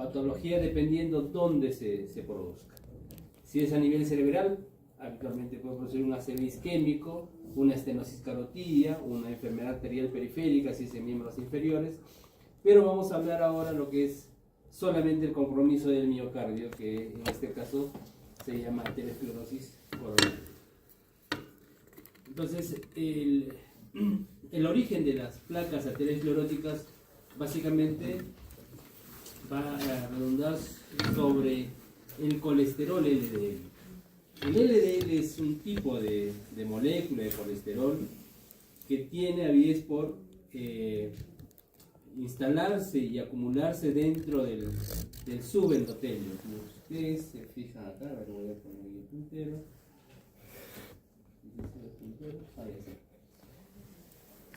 patología dependiendo dónde se produzca. Si es a nivel cerebral, habitualmente puede producir un ACV isquémico, una estenosis carotidia, una enfermedad arterial periférica si es en miembros inferiores, pero vamos a hablar ahora lo que es solamente el compromiso del miocardio, que en este caso se llama aterosclerosis coronaria. Entonces, el origen de las placas ateroscleróticas básicamente va a redundar sobre el colesterol LDL. El LDL es un tipo de molécula de colesterol que tiene avidez por instalarse y acumularse dentro del subendotelio. Como ustedes se fijan acá, a ver, voy a poner el puntero.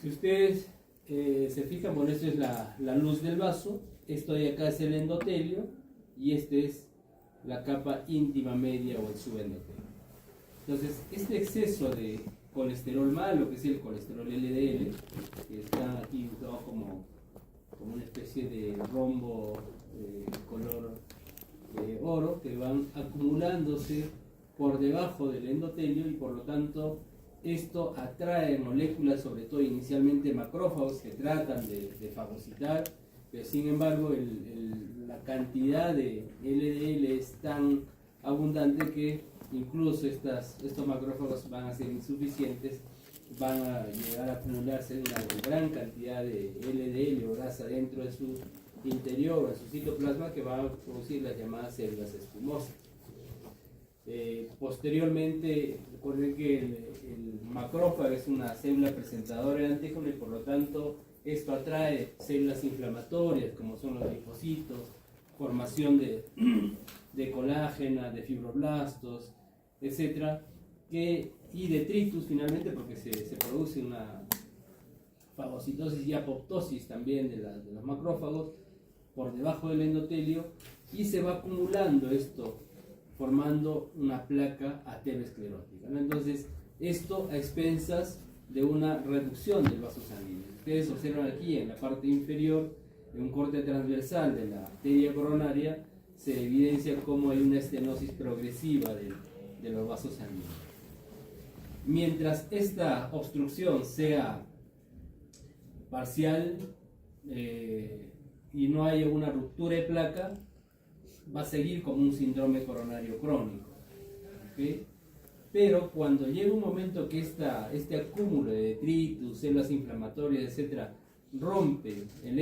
Si ustedes se fijan, bueno, esta es la luz del vaso, esto de acá es el endotelio y este es la capa íntima media o el subendotelio. Entonces, este exceso de colesterol malo, que es el colesterol LDL, que está aquí dibujado como una especie de rombo color oro, que van acumulándose por debajo del endotelio y por lo tanto esto atrae moléculas, sobre todo inicialmente macrófagos, que tratan de fagocitar, pero sin embargo la cantidad de LDL es tan abundante que incluso estos macrófagos van a ser insuficientes, van a llegar a acumularse una gran cantidad de LDL o grasa dentro de su interior, en su citoplasma, que va a producir las llamadas células espumosas. Posteriormente, recuerden que el macrófago es una célula presentadora de antígeno y por lo tanto esto atrae células inflamatorias como son los linfocitos, formación de colágena, de fibroblastos, etc. Y detritus finalmente, porque se produce una fagocitosis y apoptosis también de los macrófagos por debajo del endotelio y se va acumulando esto formando una placa aterosclerótica, ¿no? Entonces, esto a expensas de una reducción del vaso sanguíneo. Ustedes observan aquí en la parte inferior, en un corte transversal de la arteria coronaria, se evidencia cómo hay una estenosis progresiva de los vasos sanguíneos. Mientras esta obstrucción sea parcial y no haya una ruptura de placa, va a seguir como un síndrome coronario crónico, ¿okay? Pero cuando llega un momento que este acúmulo de detritus, células inflamatorias, etc., rompe el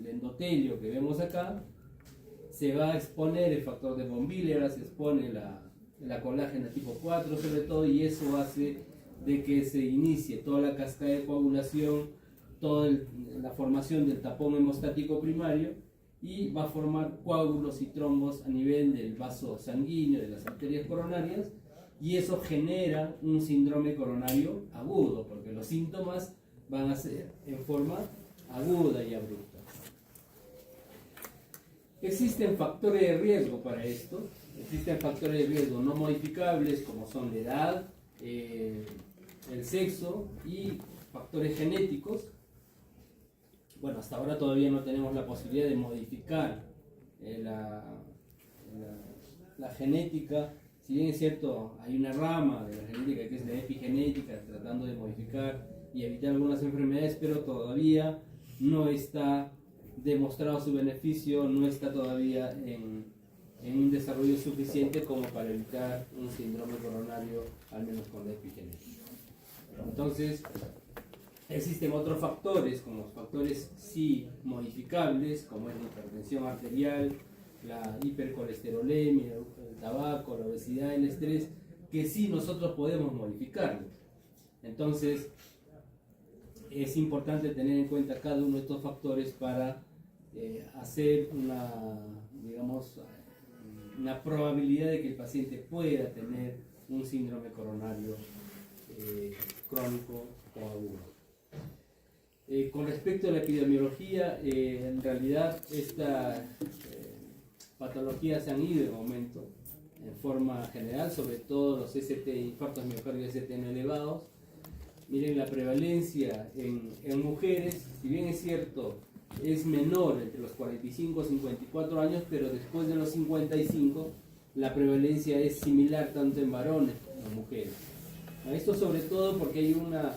endotelio que vemos acá, se va a exponer el factor de von Willebrand, se expone la colágena tipo 4 sobre todo, y eso hace de que se inicie toda la cascada de coagulación, toda la formación del tapón hemostático primario, y va a formar coágulos y trombos a nivel del vaso sanguíneo, de las arterias coronarias, y eso genera un síndrome coronario agudo, porque los síntomas van a ser en forma aguda y abrupta. Existen factores de riesgo para esto, existen factores de riesgo no modificables como son la edad, el sexo y factores genéticos. Bueno, hasta ahora todavía no tenemos la posibilidad de modificar la genética. Si bien es cierto, hay una rama de la genética que es la epigenética, tratando de modificar y evitar algunas enfermedades, pero todavía no está demostrado su beneficio, no está todavía en un desarrollo suficiente como para evitar un síndrome coronario, al menos con la epigenética. Entonces, existen otros factores, como los factores sí modificables, como es la hipertensión arterial, la hipercolesterolemia, el tabaco, la obesidad, el estrés, que sí nosotros podemos modificarlos. Entonces, es importante tener en cuenta cada uno de estos factores para hacer una probabilidad de que el paciente pueda tener un síndrome coronario crónico o agudo. Con respecto a la epidemiología, en realidad estas patologías han ido en aumento en forma general, sobre todo los infartos miocardios ST no elevados. Miren la prevalencia en mujeres, si bien es cierto, es menor entre los 45 y 54 años, pero después de los 55 la prevalencia es similar tanto en varones como en mujeres. Esto sobre todo porque hay una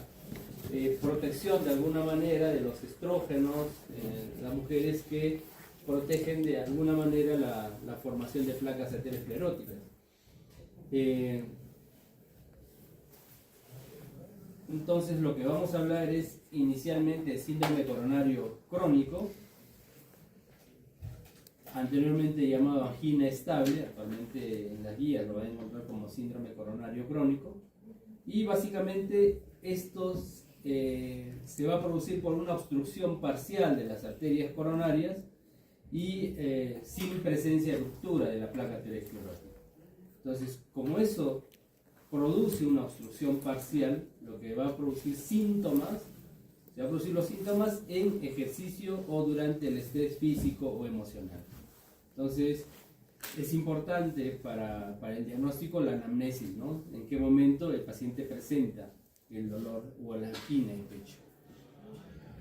protección de alguna manera de los estrógenos en las mujeres que protegen de alguna manera la formación de placas ateroscleróticas. Entonces lo que vamos a hablar es inicialmente de síndrome coronario crónico, anteriormente llamado angina estable, actualmente en las guías lo van a encontrar como síndrome coronario crónico, y básicamente estos se va a producir por una obstrucción parcial de las arterias coronarias y sin presencia de ruptura de la placa aterosclerótica. Entonces, como eso produce una obstrucción parcial, lo que va a producir síntomas, se va a producir los síntomas en ejercicio o durante el estrés físico o emocional. Entonces, es importante para el diagnóstico la anamnesis, ¿no? En qué momento el paciente presenta el dolor o la angina en el pecho.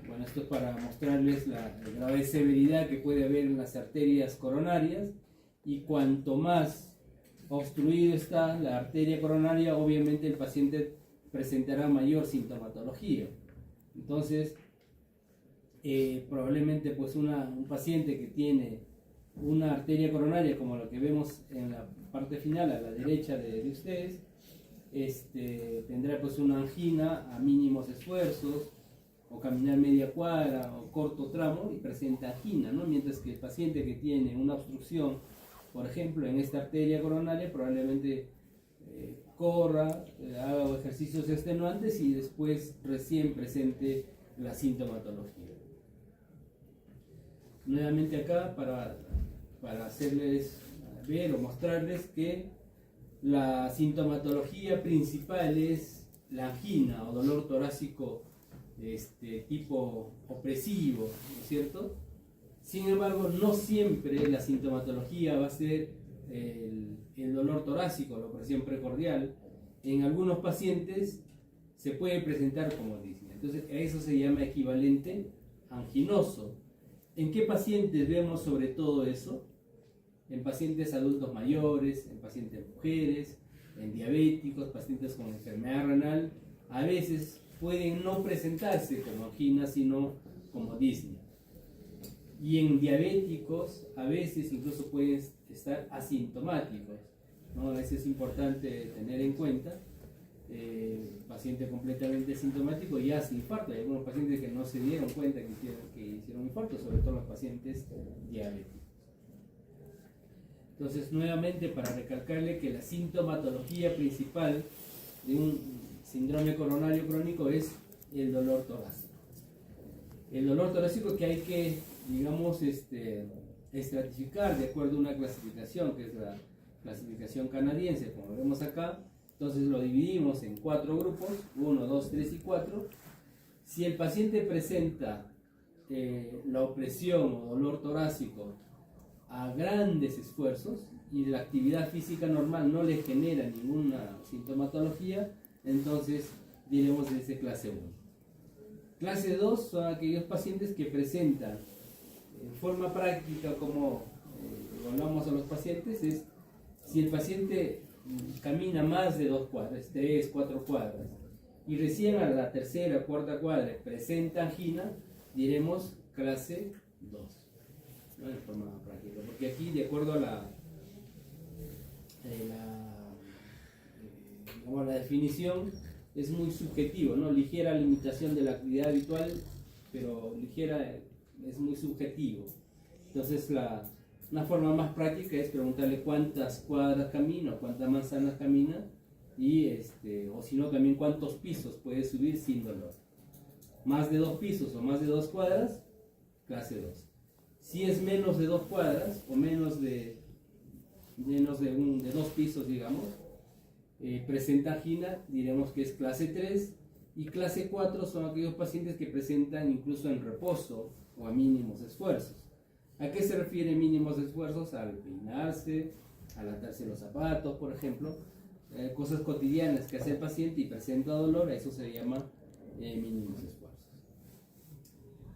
Bueno, esto es para mostrarles la grave severidad que puede haber en las arterias coronarias, y cuanto más obstruido está la arteria coronaria, obviamente el paciente presentará mayor sintomatología. Entonces, probablemente pues un paciente que tiene una arteria coronaria como lo que vemos en la parte final a la derecha de ustedes, tendrá pues una angina a mínimos esfuerzos, o caminar media cuadra o corto tramo y presenta angina, ¿no? Mientras que el paciente que tiene una obstrucción, por ejemplo, en esta arteria coronaria, probablemente corra, haga ejercicios extenuantes y después recién presente la sintomatología. Nuevamente acá para hacerles ver o mostrarles que la sintomatología principal es la angina o dolor torácico tipo opresivo, ¿no es cierto? Sin embargo, no siempre la sintomatología va a ser el dolor torácico, la opresión precordial. En algunos pacientes se puede presentar como disnea. Entonces, a eso se llama equivalente anginoso. ¿En qué pacientes vemos sobre todo eso? En pacientes adultos mayores, en pacientes mujeres, en diabéticos, pacientes con enfermedad renal. A veces pueden no presentarse como angina, sino como disnea. Y en diabéticos a veces incluso pueden estar asintomáticos, ¿no? A veces es importante tener en cuenta, paciente completamente asintomático y hace infarto. Hay algunos pacientes que no se dieron cuenta que hicieron infarto, sobre todo los pacientes diabéticos. Entonces, nuevamente, para recalcarle que la sintomatología principal de un síndrome coronario crónico es el dolor torácico. El dolor torácico que hay que, digamos, estratificar de acuerdo a una clasificación, que es la clasificación canadiense, como vemos acá. Entonces lo dividimos en 4 grupos, 1, 2, 3 y 4. Si el paciente presenta la opresión o dolor torácico a grandes esfuerzos y la actividad física normal no le genera ninguna sintomatología, entonces diremos de ese clase 1. Clase 2 son aquellos pacientes que presentan en forma práctica, como hablamos a los pacientes, es si el paciente camina más de 2 cuadras, 3, 4 cuadras, y recién a la tercera o cuarta cuadra presenta angina, diremos clase 2, ¿no? En forma práctica, porque aquí, de acuerdo a la definición, es muy subjetivo, ¿no? Ligera limitación de la actividad habitual, pero ligera es muy subjetivo. Entonces, una forma más práctica es preguntarle cuántas cuadras camina, cuántas manzanas camina, y o si no, también cuántos pisos puede subir sin dolor. Más de 2 pisos o más de 2 cuadras, clase 2. Si es menos de 2 cuadras o menos de 2 pisos, digamos, presenta angina, diremos que es clase 3, y clase 4 son aquellos pacientes que presentan incluso en reposo o a mínimos esfuerzos. ¿A qué se refiere mínimos esfuerzos? Al peinarse, al atarse los zapatos, por ejemplo, cosas cotidianas que hace el paciente y presenta dolor, a eso se llama mínimos esfuerzos.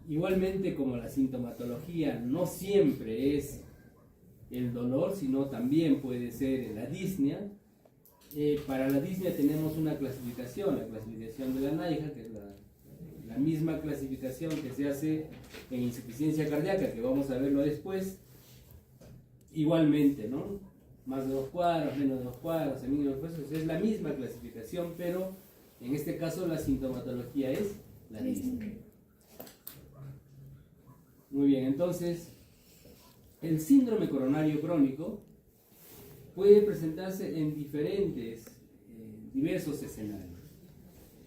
igualmente, como la sintomatología no siempre es el dolor, sino también puede ser la disnea. Para la disnea tenemos una clasificación, la clasificación de la NIHA, que es la misma clasificación que se hace en insuficiencia cardíaca, que vamos a verlo después. Igualmente, ¿no? Más de 2 cuadros, menos de 2 cuadros, el mínimo de esfuerzos, es la misma clasificación, pero en este caso la sintomatología es la disnea. Muy bien, entonces, el síndrome coronario crónico puede presentarse en diversos escenarios.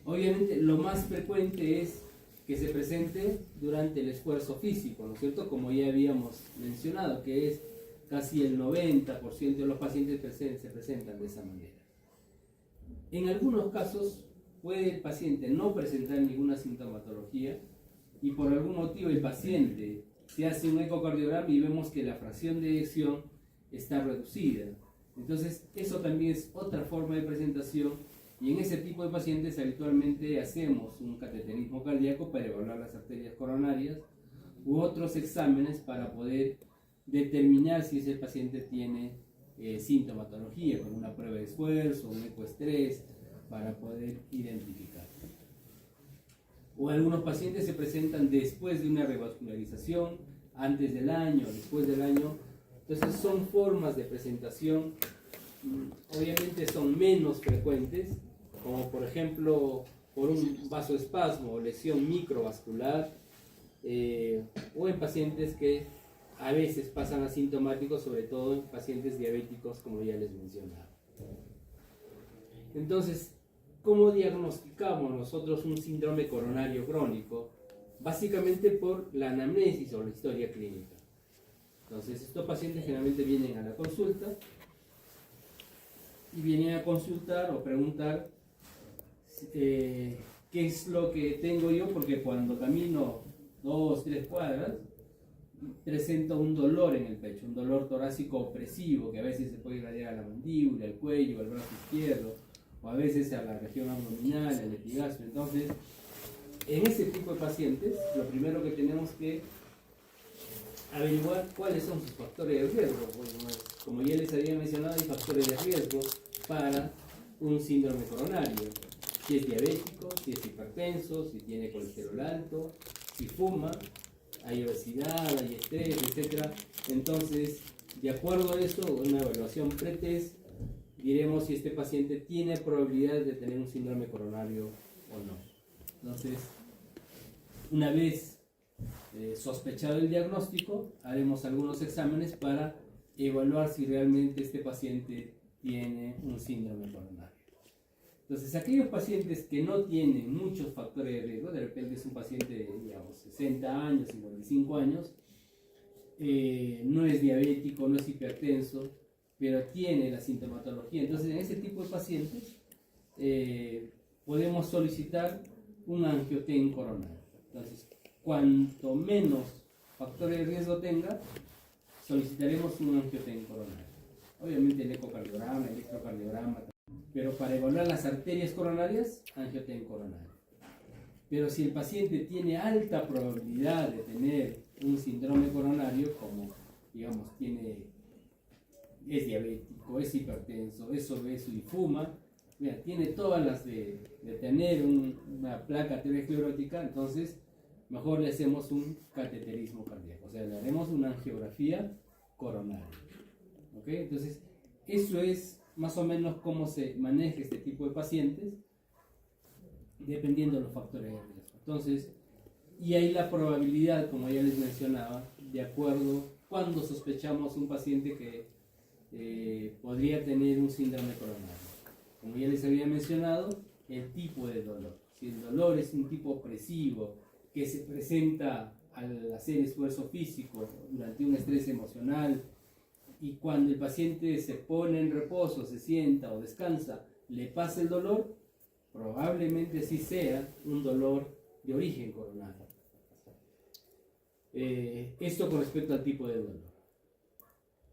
Obviamente, lo más frecuente es que se presente durante el esfuerzo físico, ¿no es cierto? Como ya habíamos mencionado, que es casi el 90% de los pacientes se presentan de esa manera. En algunos casos puede el paciente no presentar ninguna sintomatología y por algún motivo el paciente se hace un ecocardiograma y vemos que la fracción de eyección está reducida. Entonces, eso también es otra forma de presentación y en ese tipo de pacientes habitualmente hacemos un cateterismo cardíaco para evaluar las arterias coronarias u otros exámenes para poder determinar si ese paciente tiene sintomatología, como una prueba de esfuerzo, un ecoestrés, para poder identificar. O algunos pacientes se presentan después de una revascularización, antes del año, después del año. Entonces son formas de presentación, obviamente son menos frecuentes, como por ejemplo por un vasoespasmo o lesión microvascular, o en pacientes que a veces pasan asintomáticos, sobre todo en pacientes diabéticos, como ya les mencionaba. Entonces, ¿cómo diagnosticamos nosotros un síndrome coronario crónico? Básicamente por la anamnesis o la historia clínica. Entonces, estos pacientes generalmente vienen a la consulta y vienen a consultar o preguntar qué es lo que tengo yo, porque cuando camino 2, 3 cuadras, presento un dolor en el pecho, un dolor torácico opresivo que a veces se puede irradiar a la mandíbula, al cuello, al brazo izquierdo, o a veces a la región abdominal, al epigastrio. Entonces, en ese tipo de pacientes, lo primero que tenemos que averiguar cuáles son sus factores de riesgo. Como ya les había mencionado, hay factores de riesgo para un síndrome coronario. Si es diabético, si es hipertenso, si tiene colesterol alto, si fuma, hay obesidad, hay estrés, etc. Entonces, de acuerdo a esto, una evaluación pretest, diremos si este paciente tiene probabilidad de tener un síndrome coronario o no. Entonces, una vez sospechado el diagnóstico, haremos algunos exámenes para evaluar si realmente este paciente tiene un síndrome coronario. Entonces, aquellos pacientes que no tienen muchos factores de riesgo, de repente es un paciente de, digamos, 60 años, 55 años, no es diabético, no es hipertenso, pero tiene la sintomatología. Entonces, en ese tipo de pacientes podemos solicitar un angioten coronario. Entonces, cuanto menos factores de riesgo tenga, solicitaremos un angioten coronario. Obviamente el ecocardiograma, el electrocardiograma, pero para evaluar las arterias coronarias, angioten coronario. Pero si el paciente tiene alta probabilidad de tener un síndrome coronario, como digamos es diabético, es hipertenso, es obeso y fuma, mira, tiene todas las de tener una placa aterosclerótica, entonces mejor le hacemos un cateterismo cardíaco, o sea, le haremos una angiografía coronaria. ¿Okay? Entonces, eso es más o menos cómo se maneja este tipo de pacientes, dependiendo de los factores de riesgo. Entonces, y hay la probabilidad, como ya les mencionaba, de acuerdo cuando sospechamos un paciente que podría tener un síndrome coronario. Como ya les había mencionado, el tipo de dolor. Si el dolor es un tipo opresivo que se presenta al hacer esfuerzo físico durante un estrés emocional, y cuando el paciente se pone en reposo, se sienta o descansa, le pasa el dolor, probablemente sí sea un dolor de origen coronario. Esto con respecto al tipo de dolor.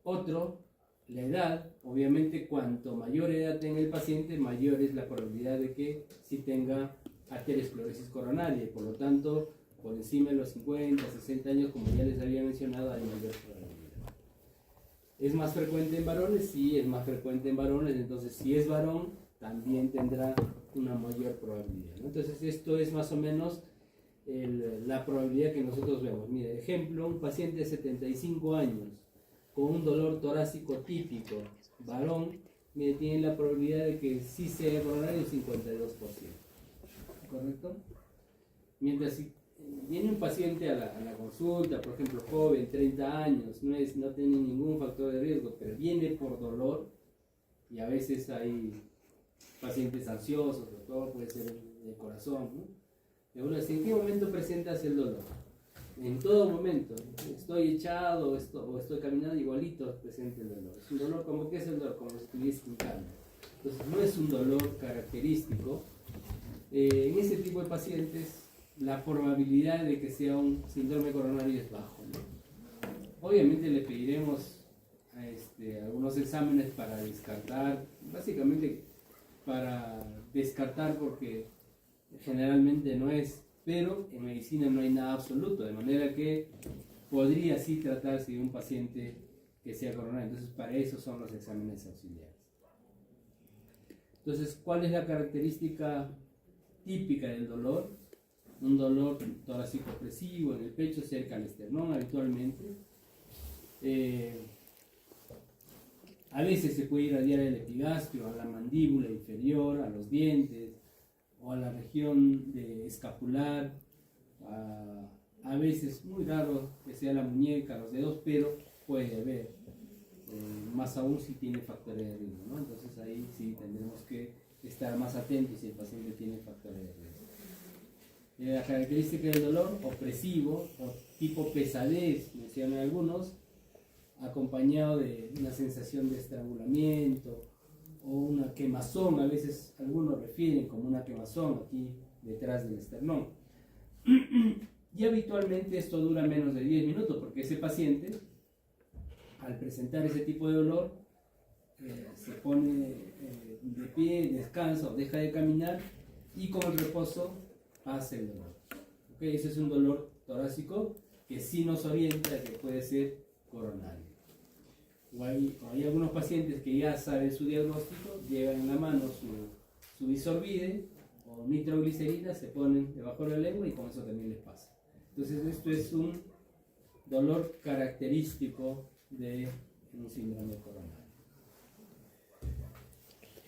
Otro, la edad. Obviamente, cuanto mayor edad tenga el paciente, mayor es la probabilidad de que sí tenga arteriosclerosis coronaria, y por lo tanto por encima de los 50, 60 años, como ya les había mencionado, hay mayor probabilidad. ¿Es más frecuente en varones? Sí, es más frecuente en varones. Entonces, si es varón, también tendrá una mayor probabilidad, ¿no? Entonces, esto es más o menos la probabilidad que nosotros vemos. Mire, ejemplo, un paciente de 75 años con un dolor torácico típico, varón, mire, tiene la probabilidad de que sí sea coronario un 52%. ¿Correcto? Mientras si viene un paciente a la consulta, por ejemplo, joven, 30 años, no tiene ningún factor de riesgo, pero viene por dolor, y a veces hay pacientes ansiosos, todo puede ser de corazón, ¿no? ¿En qué momento presentas el dolor? En todo momento. Estoy echado o estoy caminando, igualito presenta el dolor. Es un dolor como que es el dolor, como si estuviese hincando. Entonces no es un dolor característico. En ese tipo de pacientes la probabilidad de que sea un síndrome coronario es bajo, ¿no? Obviamente le pediremos algunos exámenes para descartar, básicamente para descartar porque generalmente no es, pero en medicina no hay nada absoluto, de manera que podría sí tratarse de un paciente que sea coronario. Entonces para eso son los exámenes auxiliares. Entonces, ¿cuál es la característica típica del dolor? Un dolor torácico opresivo en el pecho, cerca al esternón habitualmente. A veces se puede irradiar el epigastrio, a la mandíbula inferior, a los dientes, o a la región escapular. A veces, muy raro que sea la muñeca, los dedos, pero puede haber. Más aún si tiene factores de riesgo, ¿no? Entonces ahí sí tendremos que estar más atentos si el paciente tiene factores de riesgo. La característica del dolor, opresivo o tipo pesadez, mencionan algunos, acompañado de una sensación de estrangulamiento o una quemazón, a veces algunos refieren como una quemazón aquí detrás del esternón. Y habitualmente esto dura menos de 10 minutos porque ese paciente, al presentar ese tipo de dolor, se pone de pie, descansa o deja de caminar y con el reposo pasa el dolor. ¿Okay? Ese es un dolor torácico que sí nos orienta a que puede ser coronario. O hay algunos pacientes que ya saben su diagnóstico, llevan en la mano su Isorbide o nitroglicerina, se ponen debajo de la lengua y con eso también les pasa. Entonces esto es un dolor característico de un síndrome coronario.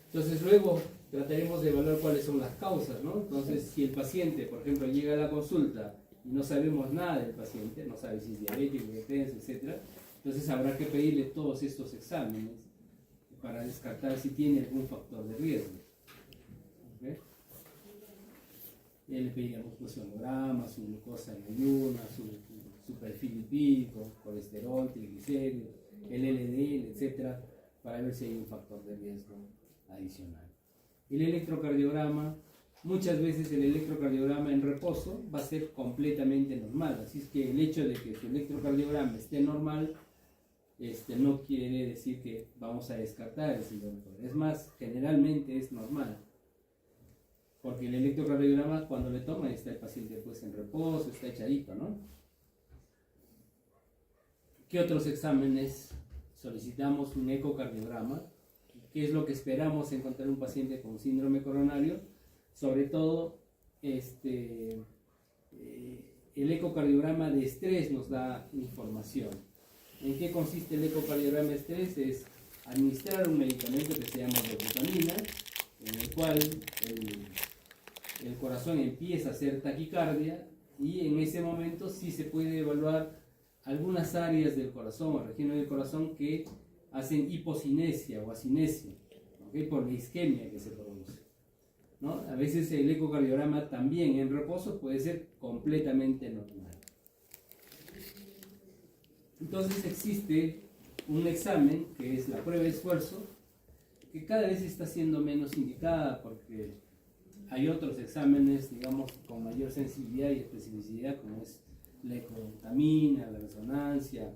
Entonces luego trataremos de evaluar cuáles son las causas, ¿no? Entonces si el paciente, por ejemplo, llega a la consulta y no sabemos nada del paciente, no sabe si es diabético, hipertenso, etc., entonces habrá que pedirle todos estos exámenes para descartar si tiene algún factor de riesgo. ¿Okay? Le pediremos sonograma, su glucosa en ayunas, su perfil lipídico, colesterol, triglicéridos, el LDL, etc., para ver si hay un factor de riesgo adicional. El electrocardiograma, muchas veces el electrocardiograma en reposo va a ser completamente normal, así es que el hecho de que su electrocardiograma esté normal no quiere decir que vamos a descartar el síndrome coronario. Es más, generalmente es normal, porque el electrocardiograma cuando le toman está el paciente pues en reposo, está echadito, ¿no? ¿Qué otros exámenes solicitamos? Un ecocardiograma. ¿Qué es lo que esperamos encontrar un paciente con síndrome coronario? Sobre todo, el ecocardiograma de estrés nos da información. ¿En qué consiste el ecocardiograma de estrés? Es administrar un medicamento que se llama dobutamina, en el cual el corazón empieza a hacer taquicardia y en ese momento sí se puede evaluar algunas áreas del corazón o regiones del corazón que hacen hipocinesia o asinesia, ¿okay? Por la isquemia que se produce, ¿no? A veces el ecocardiograma también en reposo puede ser completamente normal. Entonces existe un examen que es la prueba de esfuerzo, que cada vez está siendo menos indicada porque hay otros exámenes, digamos, con mayor sensibilidad y especificidad, como es la ecotamina, la resonancia,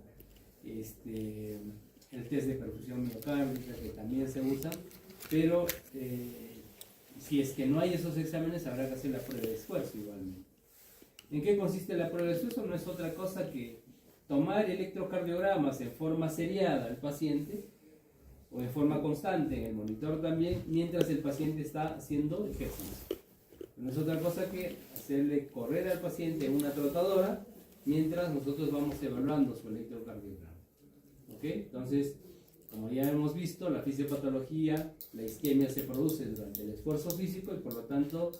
el test de perfusión miocárdica, que también se usa, pero si es que no hay esos exámenes, habrá que hacer la prueba de esfuerzo igualmente. ¿En qué consiste la prueba de esfuerzo? No es otra cosa que tomar electrocardiogramas en forma seriada al paciente o de forma constante en el monitor también, mientras el paciente está haciendo ejercicio. No es otra cosa que hacerle correr al paciente en una trotadora mientras nosotros vamos evaluando su electrocardiograma. ¿Ok? Entonces, como ya hemos visto, la fisiopatología, la isquemia se produce durante el esfuerzo físico y por lo tanto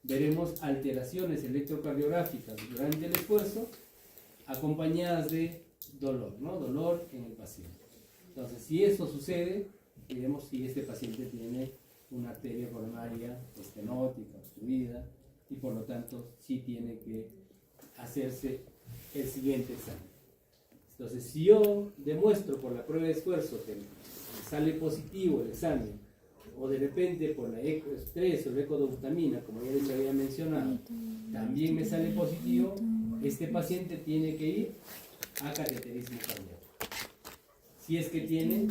veremos alteraciones electrocardiográficas durante el esfuerzo acompañadas de dolor, ¿no? Dolor en el paciente. Entonces, si eso sucede, veremos si este paciente tiene una arteria coronaria estenótica, obstruida, y por lo tanto sí tiene que hacerse el siguiente examen. Entonces, si yo demuestro por la prueba de esfuerzo que sale positivo el examen, o de repente por la ecoestrés o la ecodopamina, como ya les había mencionado, también me sale positivo, este paciente tiene que ir a cateterismo cardíaco. Si es que tiene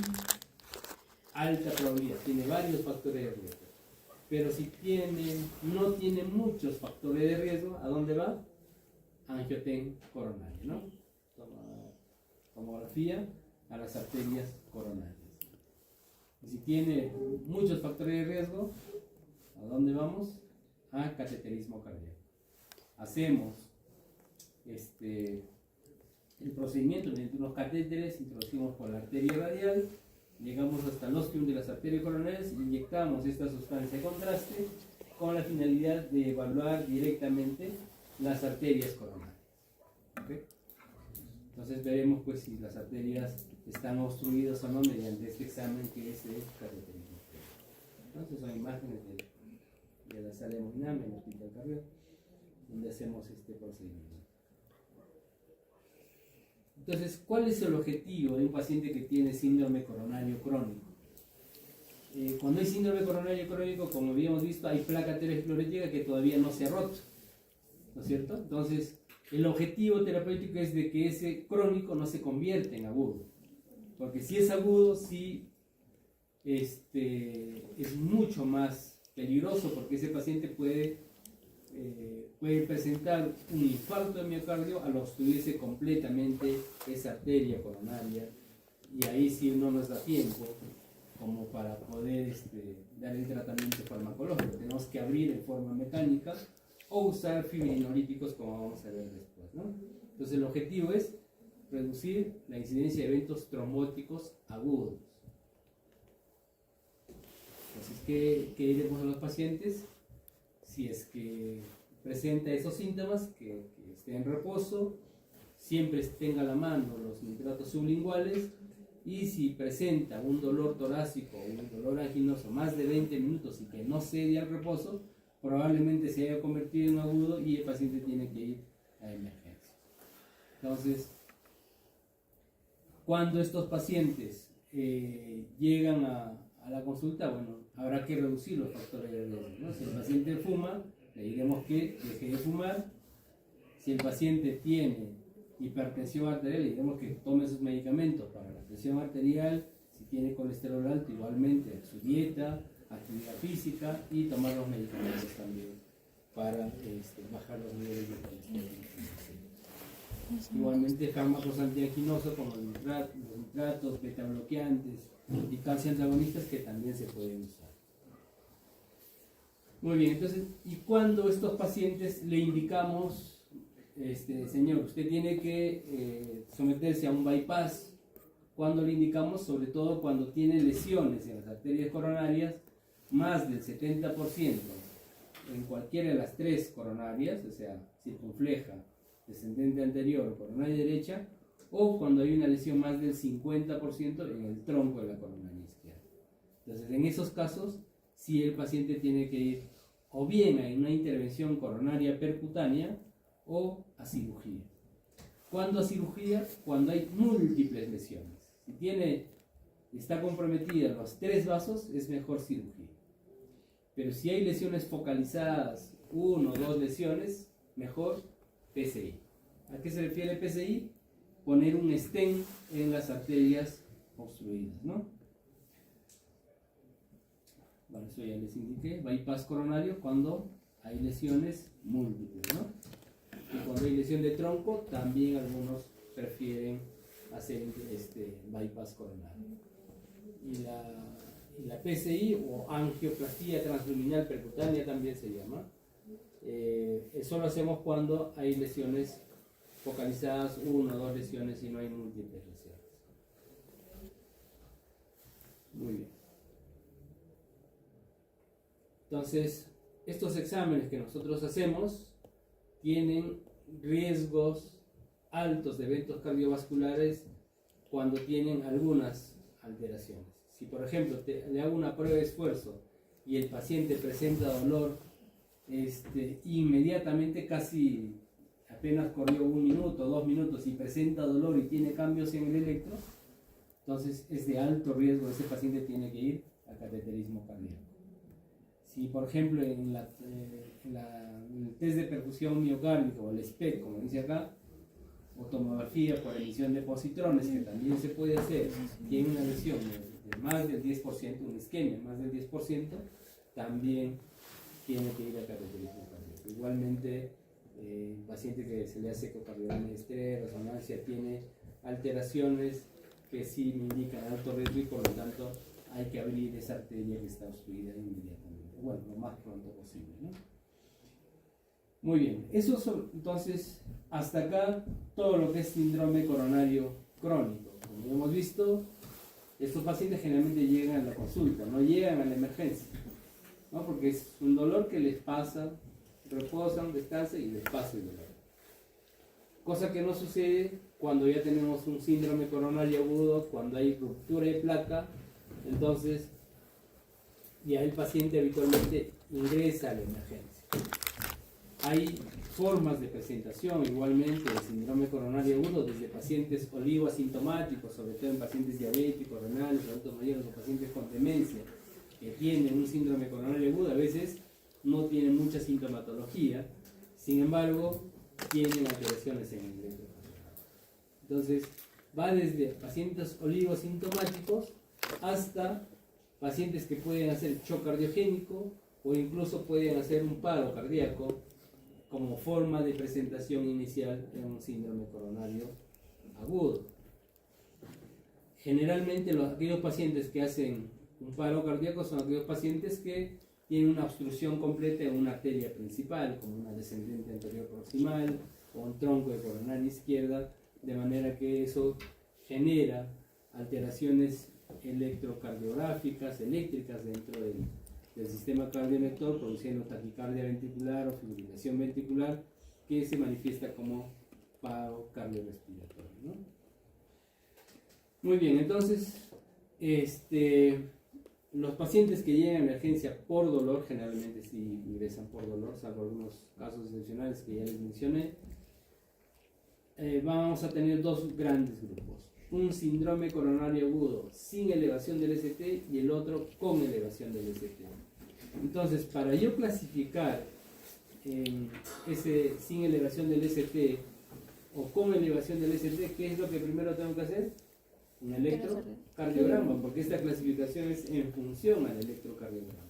alta probabilidad, tiene varios factores de riesgo. Pero si no tiene muchos factores de riesgo, ¿a dónde va? Angioten coronario, ¿no? Tomografía a las arterias coronarias. Y si tiene muchos factores de riesgo, ¿a dónde vamos? A cateterismo cardíaco. Hacemos el procedimiento mediante unos catéteres, introducimos por la arteria radial, llegamos hasta el ostium de las arterias coronarias, inyectamos esta sustancia de contraste con la finalidad de evaluar directamente las arterias coronarias. ¿Okay? Entonces veremos pues si las arterias están obstruidas o no mediante este examen que es el cateterismo. Entonces son imágenes de la sala hemodinamia en el hospital cardíaco, donde hacemos este procedimiento. Entonces, ¿cuál es el objetivo de un paciente que tiene síndrome coronario crónico? Cuando hay síndrome coronario crónico, como habíamos visto, hay placa aterosclerótica que todavía no se ha roto, ¿no es cierto? Entonces, el objetivo terapéutico es de que ese crónico no se convierta en agudo, porque si es agudo, sí es mucho más peligroso, porque ese paciente puede presentar un infarto de miocardio al obstruirse completamente esa arteria coronaria, y ahí sí no nos da tiempo como para poder dar el tratamiento farmacológico. Tenemos que abrir en forma mecánica o usar fibrinolíticos, como vamos a ver después, ¿no? Entonces el objetivo es reducir la incidencia de eventos trombóticos agudos. Entonces, ¿qué diremos a los pacientes? Si es que presenta esos síntomas, que esté en reposo, siempre tenga a la mano los nitratos sublinguales, y si presenta un dolor torácico o un dolor anginoso más de 20 minutos y que no cede al reposo, probablemente se haya convertido en agudo y el paciente tiene que ir a emergencia. Entonces, cuando estos pacientes llegan a la consulta, bueno, habrá que reducir los factores de riesgo, ¿no? Si el paciente fuma, le diremos que deje de fumar. Si el paciente tiene hipertensión arterial, le diremos que tome sus medicamentos para la presión arterial. Si tiene colesterol alto, igualmente su dieta, actividad física, y tomar los medicamentos también para bajar los niveles de colesterol. Igualmente fármacos antianginosos como los nitratos, beta bloqueantes y calcio antagonistas, que también se pueden usar. Muy bien, entonces, ¿y cuando estos pacientes le indicamos, señor, usted tiene que someterse a un bypass? ¿Cuándo le indicamos? Sobre todo cuando tiene lesiones en las arterias coronarias, más del 70% en cualquiera de las tres coronarias, o sea, circunfleja, descendente anterior o coronaria derecha, o cuando hay una lesión más del 50% en el tronco de la coronaria izquierda. Entonces, en esos casos, si el paciente tiene que ir o bien a una intervención coronaria percutánea o a cirugía. ¿Cuándo a cirugía? Cuando hay múltiples lesiones. Si está comprometida los tres vasos, es mejor cirugía. Pero si hay lesiones focalizadas, 1 o 2 lesiones, mejor PCI. ¿A qué se refiere el PCI? Poner un stent en las arterias obstruidas, ¿no? Bueno, eso ya les indiqué. Bypass coronario cuando hay lesiones múltiples, ¿no? Y cuando hay lesión de tronco, también algunos prefieren hacer bypass coronario. Y la PCI o angioplastía transluminal percutánea también se llama. Eso lo hacemos cuando hay lesiones focalizadas, 1 o 2 lesiones y no hay múltiples lesiones. Muy bien. Entonces, estos exámenes que nosotros hacemos tienen riesgos altos de eventos cardiovasculares cuando tienen algunas alteraciones. Si por ejemplo le hago una prueba de esfuerzo y el paciente presenta dolor inmediatamente, casi apenas corrió 1 minuto, 2 minutos y presenta dolor y tiene cambios en el electro, entonces es de alto riesgo, ese paciente tiene que ir a cateterismo cardíaco. Si por ejemplo en el test de perfusión miocárdica o el SPECT, como dice acá, o tomografía por emisión de positrones, que también se puede hacer, tiene una lesión de más del 10%, una isquemia más del 10%, también tiene que ir a cateterismo cardíaco. Igualmente, paciente que se le hace ecocardiograma de estrés, resonancia, tiene alteraciones que sí me indican alto riesgo y por lo tanto hay que abrir esa arteria que está obstruida inmediatamente, bueno, lo más pronto posible, ¿no? Muy bien, eso son, entonces, hasta acá todo lo que es síndrome coronario crónico. Como hemos visto, estos pacientes generalmente llegan a la consulta, no llegan a la emergencia, ¿no? Porque es un dolor que les pasa, reposan, descansan y les pasa el dolor. Cosa que no sucede cuando ya tenemos un síndrome coronario agudo, cuando hay ruptura de placa, entonces ya el paciente habitualmente ingresa a la emergencia. Hay formas de presentación igualmente del síndrome coronario agudo, desde pacientes oligoasintomáticos, sobre todo en pacientes diabéticos, renales, adultos mayores o pacientes con demencia que tienen un síndrome coronario agudo, a veces no tienen mucha sintomatología, sin embargo tienen alteraciones en el electrocardiograma. Entonces va desde pacientes oligoasintomáticos hasta pacientes que pueden hacer shock cardiogénico o incluso pueden hacer un paro cardíaco como forma de presentación inicial en un síndrome coronario agudo. Generalmente aquellos pacientes que hacen un paro cardíaco son aquellos pacientes que tienen una obstrucción completa en una arteria principal, como una descendente anterior proximal o un tronco de coronaria izquierda, de manera que eso genera alteraciones electrocardiográficas, eléctricas dentro del sistema cardiolector, produciendo taquicardia ventricular o fibrilación ventricular, que se manifiesta como paro cardiorrespiratorio, ¿no? Muy bien, entonces, los pacientes que llegan a emergencia por dolor, generalmente sí ingresan por dolor, salvo algunos casos excepcionales que ya les mencioné, vamos a tener dos grandes grupos. Un síndrome coronario agudo sin elevación del ST y el otro con elevación del ST. Entonces, para yo clasificar ese sin elevación del ST o con elevación del ST, ¿qué es lo que primero tengo que hacer? Un electrocardiograma, porque esta clasificación es en función al electrocardiograma.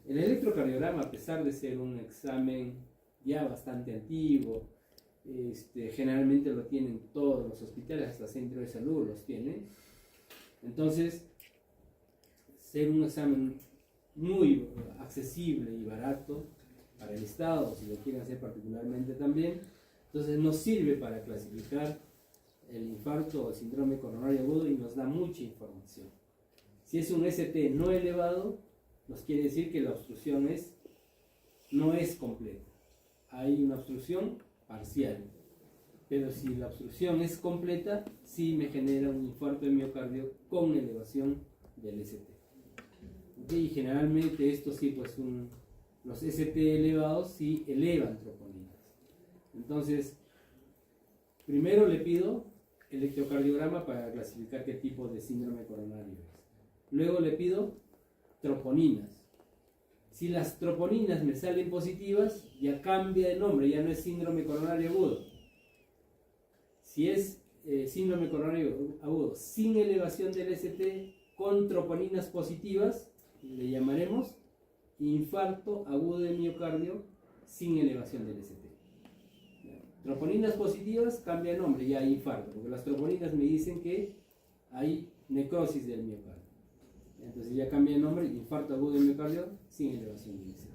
El electrocardiograma, a pesar de ser un examen ya bastante antiguo, generalmente lo tienen todos los hospitales, hasta centro de salud los tienen. Entonces, ser un examen muy accesible y barato para el Estado, si lo quieren hacer particularmente también, entonces nos sirve para clasificar el infarto o el síndrome coronario agudo y nos da mucha información. Si es un ST no elevado, nos quiere decir que la obstrucción no es completa. Hay una obstrucción parcial. Pero si la obstrucción es completa, sí me genera un infarto de miocardio con elevación del ST. ¿Okay? Y generalmente esto sí, pues los ST elevados sí elevan troponinas. Entonces, primero le pido electrocardiograma para clasificar qué tipo de síndrome coronario es. Luego le pido troponinas. Si las troponinas me salen positivas, ya cambia de nombre, ya no es síndrome coronario agudo. Si es síndrome coronario agudo sin elevación del ST, con troponinas positivas, le llamaremos infarto agudo de miocardio sin elevación del ST. troponinas positivas, cambia nombre, ya hay infarto, porque las troponinas me dicen que hay necrosis del miocardio. Entonces ya cambia el nombre, infarto agudo del miocardio sin elevación del ST.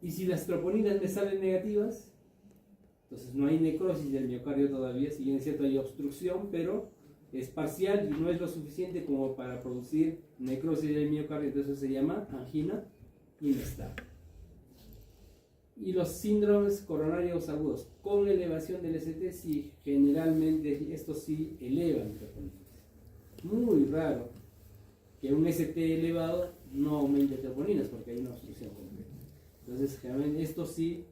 Y si las troponinas me salen negativas, entonces no hay necrosis del miocardio todavía, si bien es cierto hay obstrucción, pero es parcial y no es lo suficiente como para producir necrosis del miocardio, entonces se llama angina inestable. Y los síndromes coronarios agudos con elevación del ST, sí, generalmente estos sí elevan troponinas. Muy raro que un ST elevado no aumente troponinas porque hay una obstrucción completa. Entonces, generalmente estos sí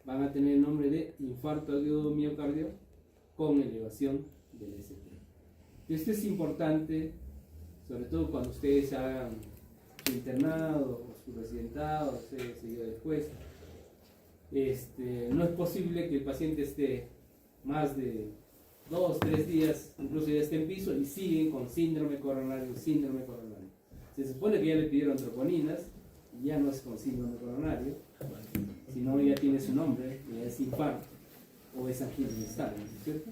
van a tener el nombre de infarto agudo de miocardio con elevación del ST. Y esto es importante, sobre todo cuando ustedes hagan su internado o su residentado, seguido después. No es posible que el paciente esté más de 2, 3 días, incluso ya esté en piso y siguen con síndrome coronario. Se supone que ya le pidieron troponinas y ya no es con síndrome coronario, sino ya tiene su nombre, ya es infarto o es angina inestable, ¿no es cierto?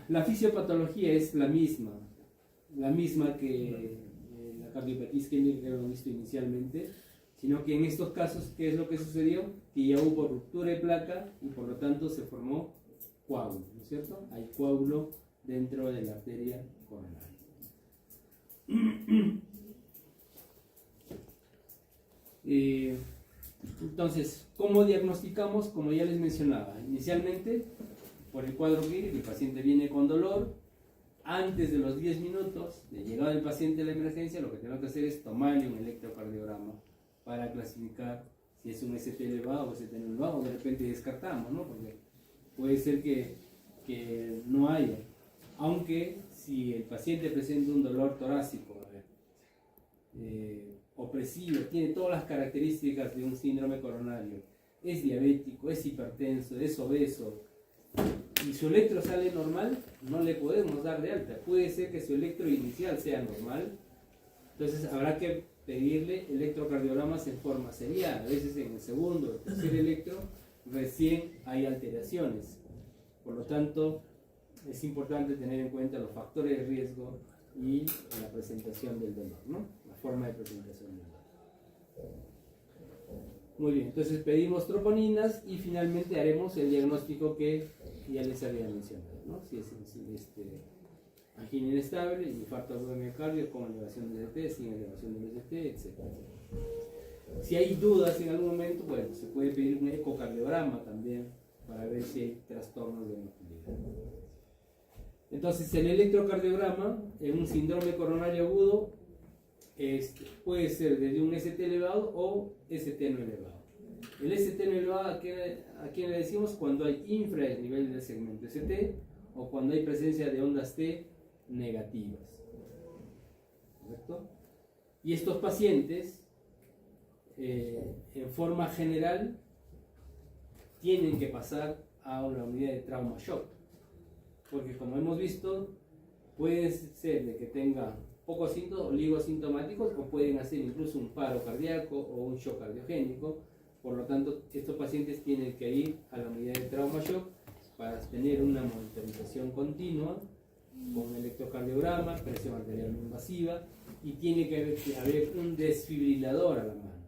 La fisiopatología es la misma que la cardiopatía isquémica que hemos visto inicialmente, sino que en estos casos, ¿qué es lo que sucedió? Que ya hubo ruptura de placa y por lo tanto se formó coágulo, ¿no es cierto? Hay coágulo dentro de la arteria coronaria. Entonces, ¿cómo diagnosticamos? Como ya les mencionaba, inicialmente por el cuadro clínico, el paciente viene con dolor. Antes de los 10 minutos de llegada del paciente a la emergencia, lo que tenemos que hacer es tomarle un electrocardiograma para clasificar si es un ST elevado o ST no elevado, o de repente descartamos, ¿no? Porque puede ser que no haya. Aunque si el paciente presenta un dolor torácico, opresivo, tiene todas las características de un síndrome coronario, es diabético, es hipertenso, es obeso, y su electro sale normal, no le podemos dar de alta. Puede ser que su electro inicial sea normal, entonces habrá que pedirle electrocardiogramas en forma serial. A veces en el segundo o tercer electro recién hay alteraciones. Por lo tanto, es importante tener en cuenta los factores de riesgo y la presentación del dolor, ¿no? La forma de presentación del dolor. Muy bien, entonces pedimos troponinas y finalmente haremos el diagnóstico que ya les había mencionado, ¿no? Si es angina inestable, infarto agudo de miocardio con elevación del ST, sin elevación del ST, etc. Si hay dudas en algún momento, bueno, se puede pedir un ecocardiograma también para ver si hay trastornos de motilidad. Entonces, el electrocardiograma en un síndrome coronario agudo puede ser desde un ST elevado o ST no elevado. El ST no elevado, ¿a quién le decimos? Cuando hay infradesnivel del segmento ST o cuando hay presencia de ondas T negativas. ¿Correcto? Y estos pacientes, en forma general, tienen que pasar a una unidad de trauma shock. Porque como hemos visto, puede ser de que tenga pocos síntomas, oligosintomáticos, o pueden hacer incluso un paro cardíaco o un shock cardiogénico. Por lo tanto, estos pacientes tienen que ir a la unidad de trauma shock para tener una monitorización continua con electrocardiograma, presión arterial no invasiva, y tiene que haber un desfibrilador a la mano.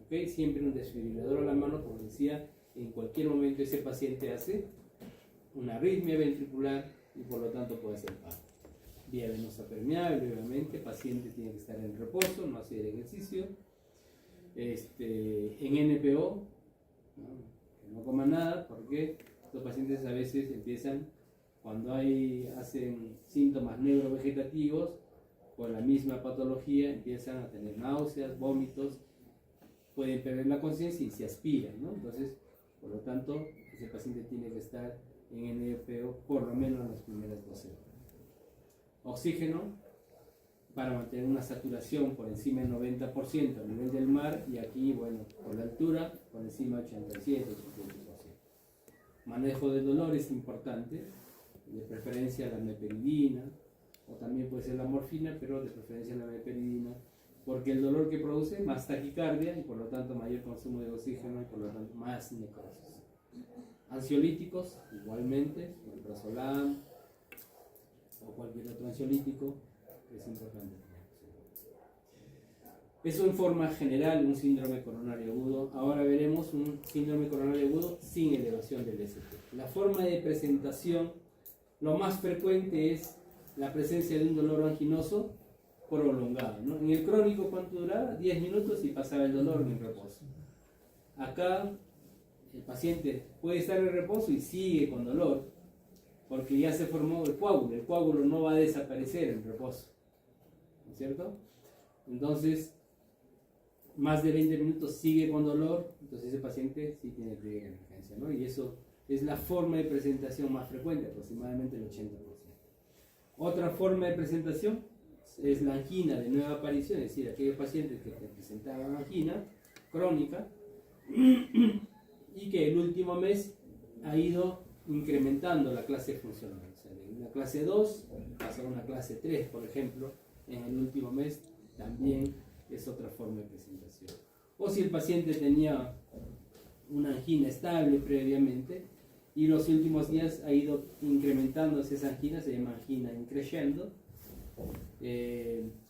¿Okay? Siempre un desfibrilador a la mano, como decía, en cualquier momento ese paciente hace una arritmia ventricular y por lo tanto puede hacer paro. Vía venosa permeable, obviamente, paciente tiene que estar en reposo, no hacer ejercicio. En NPO, que no coma nada, porque los pacientes a veces empiezan, cuando hacen síntomas neurovegetativos, por la misma patología, empiezan a tener náuseas, vómitos, pueden perder la conciencia y se aspiran, ¿no? Entonces, por lo tanto, ese paciente tiene que estar en NPO por lo menos en las primeras 12 horas. Oxígeno, para mantener una saturación por encima del 90% a nivel del mar, y aquí, bueno, por la altura, por encima del 87-88%. Manejo del dolor es importante, de preferencia la meperidina, o también puede ser la morfina, pero de preferencia la meperidina porque el dolor que produce más taquicardia y por lo tanto mayor consumo de oxígeno y por lo tanto más necrosis. Ansiolíticos, igualmente, el prazolam o cualquier otro ansiolítico, es importante. Eso en forma general un síndrome coronario agudo. Ahora veremos un síndrome coronario agudo sin elevación del ST. La forma de presentación, lo más frecuente es la presencia de un dolor anginoso prolongado, ¿no? En el crónico, ¿cuánto duraba? 10 minutos y pasaba el dolor en reposo. Acá el paciente puede estar en reposo y sigue con dolor porque ya se formó el coágulo no va a desaparecer en reposo, ¿no es cierto? Entonces más de 20 minutos sigue con dolor, entonces ese paciente sí tiene que ir a emergencia, ¿no? Y eso es la forma de presentación más frecuente, aproximadamente el 80%. Otra forma de presentación es la angina de nueva aparición, es decir, aquellos pacientes que presentaban angina crónica y que el último mes ha ido incrementando la clase funcional. O sea, de una clase 2 pasa a una clase 3, por ejemplo, en el último mes también es otra forma de presentación. O si el paciente tenía una angina estable previamente y los últimos días ha ido incrementándose esa angina, se llama angina increciendo,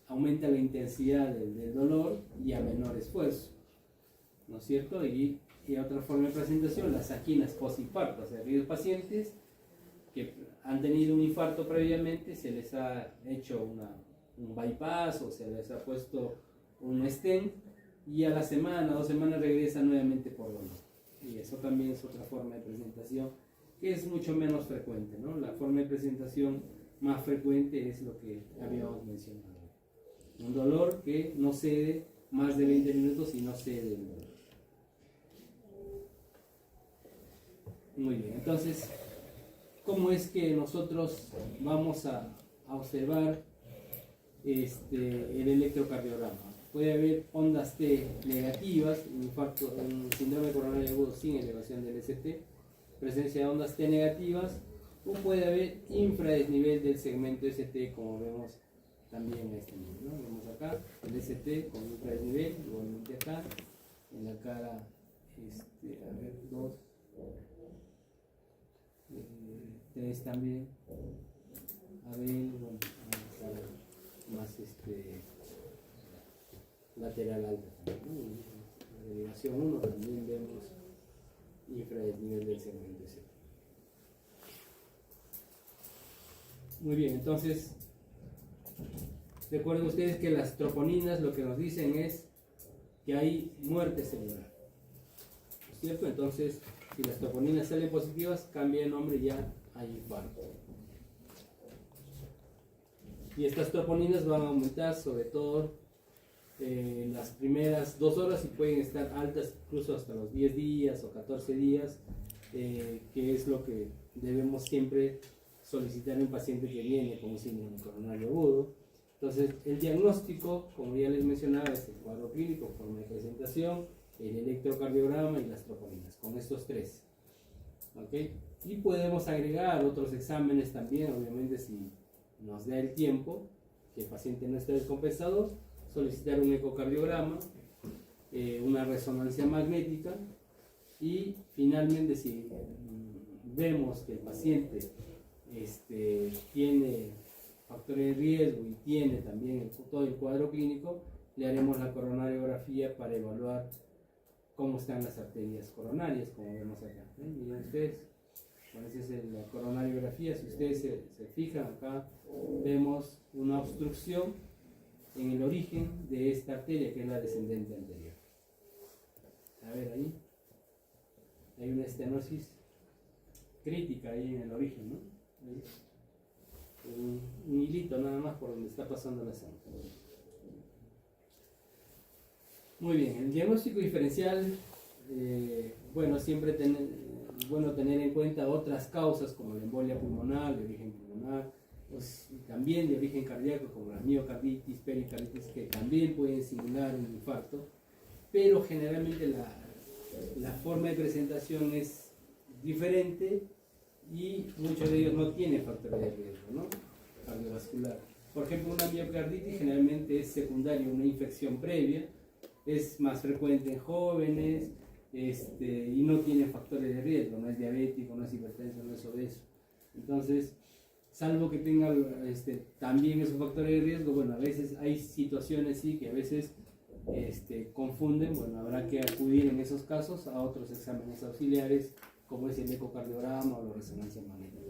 aumenta la intensidad del dolor y a menor esfuerzo, ¿no es cierto? Y otra forma de presentación, las anginas postinfarto, o sea, aquellos pacientes que han tenido un infarto previamente, se les ha hecho un bypass o se les ha puesto un stent y a la semana, 2 semanas regresan nuevamente por dolor. Y eso también es otra forma de presentación que es mucho menos frecuente, ¿no? La forma de presentación más frecuente es lo que habíamos mencionado. Un dolor que no cede más de 20 minutos y no cede el dolor. Muy bien, entonces, ¿cómo es que nosotros vamos a observar el electrocardiograma? Puede haber ondas T negativas, un síndrome coronario agudo sin elevación del ST, presencia de ondas T negativas, o puede haber infradesnivel del segmento ST, como vemos también en este nivel, ¿no? Vemos acá el ST con infradesnivel, igualmente acá, en la cara, a ver, 2, 3 también, a ver, bueno, más lateral alta también, ¿no? En la derivación 1 también vemos infradesnivel del segmento ST. Muy bien, entonces recuerden ustedes que las troponinas lo que nos dicen es que hay muerte celular, ¿no es cierto? Entonces, si las troponinas salen positivas, cambia de nombre, ya hay infarto. Y estas troponinas van a aumentar sobre todo en las primeras 2 horas y pueden estar altas incluso hasta los 10 días o 14 días, que es lo que debemos siempre solicitar a un paciente que viene con un síndrome coronario agudo. Entonces, el diagnóstico, como ya les mencionaba, es el cuadro clínico, forma de presentación, el electrocardiograma y las troponinas, con estos 3. ¿Okay? Y podemos agregar otros exámenes también, obviamente si nos da el tiempo, que el paciente no esté descompensado, solicitar un ecocardiograma, una resonancia magnética y finalmente si vemos que el paciente tiene factores de riesgo y tiene también todo el cuadro clínico, le haremos la coronariografía para evaluar cómo están las arterias coronarias, como vemos acá. Miren ustedes, bueno, esa es la coronariografía. Si ustedes se fijan acá, vemos una obstrucción en el origen de esta arteria, que es la descendente anterior. A ver, ahí hay una estenosis crítica ahí en el origen, ¿no? Ahí. Un hilito nada más por donde está pasando la sangre. Muy bien, el diagnóstico diferencial, bueno, siempre bueno tener en cuenta otras causas como la embolia pulmonar, de origen pulmonar, pues, también de origen cardíaco como la miocarditis, pericarditis, que también pueden simular un infarto, pero generalmente la forma de presentación es diferente y muchos de ellos no tienen factores de riesgo, ¿no? Cardiovascular. Por ejemplo, una miocarditis generalmente es secundaria a una infección previa, es más frecuente en jóvenes, y no tiene factores de riesgo, no es diabético, no es hipertenso, no es obeso. Entonces, salvo que tenga también esos factores de riesgo, bueno, a veces hay situaciones sí que a veces confunden, bueno, habrá que acudir en esos casos a otros exámenes auxiliares, como es el ecocardiograma o la resonancia magnética.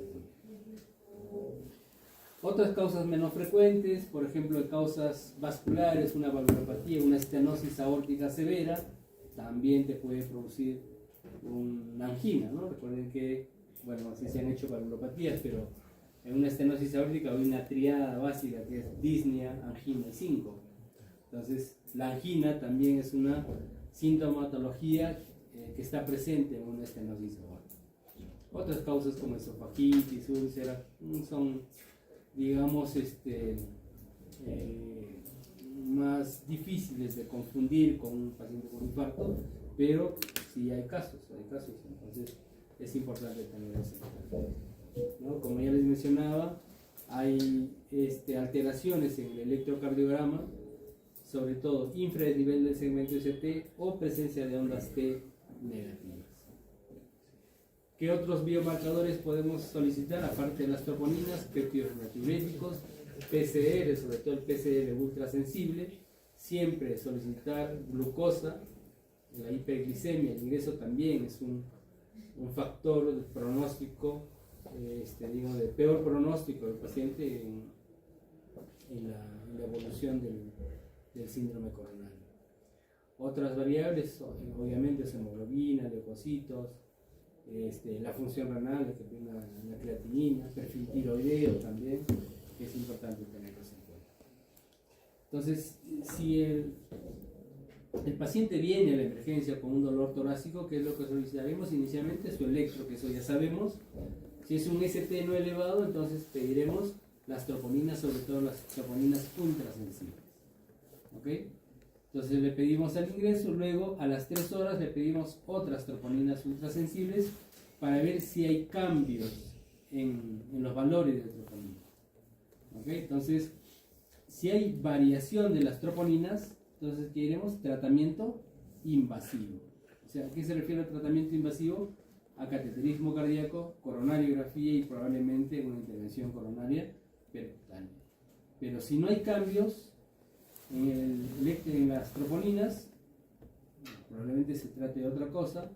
Otras causas menos frecuentes, por ejemplo, causas vasculares, una valvulopatía, una estenosis aórtica severa, también te puede producir una angina, ¿no? Recuerden que, bueno, sí se han hecho valvulopatías, pero en una estenosis aórtica hay una triada básica que es disnea, angina y síncope. Entonces, la angina también es una sintomatología que está presente en una estenosis aórtica. Otras causas como esofagitis, úlcera, son, digamos, más difíciles de confundir con un paciente con infarto, pero sí hay casos, entonces es importante tener eso en cuenta, ¿no? Como ya les mencionaba, hay alteraciones en el electrocardiograma, sobre todo infradesnivel del segmento ST o presencia de ondas T negativas. ¿Qué otros biomarcadores podemos solicitar aparte de las troponinas? Péptidos natriuréticos, PCR, sobre todo el PCR ultrasensible, siempre solicitar glucosa, la hiperglicemia, el ingreso también es un factor de pronóstico, de peor pronóstico del paciente en la evolución del síndrome coronario. Otras variables, obviamente, es hemoglobina, leucocitos, la función renal, la creatinina, perfil tiroideo también, que es importante tenerlos en cuenta. Entonces, si el paciente viene a la emergencia con un dolor torácico, ¿qué es lo que solicitaremos inicialmente? Su electro, que eso ya sabemos. Si es un ST no elevado, entonces pediremos las troponinas, sobre todo las troponinas ultrasensibles. ¿Ok? Entonces le pedimos al ingreso, luego a las 3 horas le pedimos otras troponinas ultrasensibles para ver si hay cambios en los valores de troponina. ¿Ok? Entonces, si hay variación de las troponinas, entonces queremos tratamiento invasivo. O sea, ¿a qué se refiere al tratamiento invasivo? A cateterismo cardíaco, coronariografía y probablemente una intervención coronaria percutánea. Pero si no hay cambios en las troponinas, probablemente se trate de otra cosa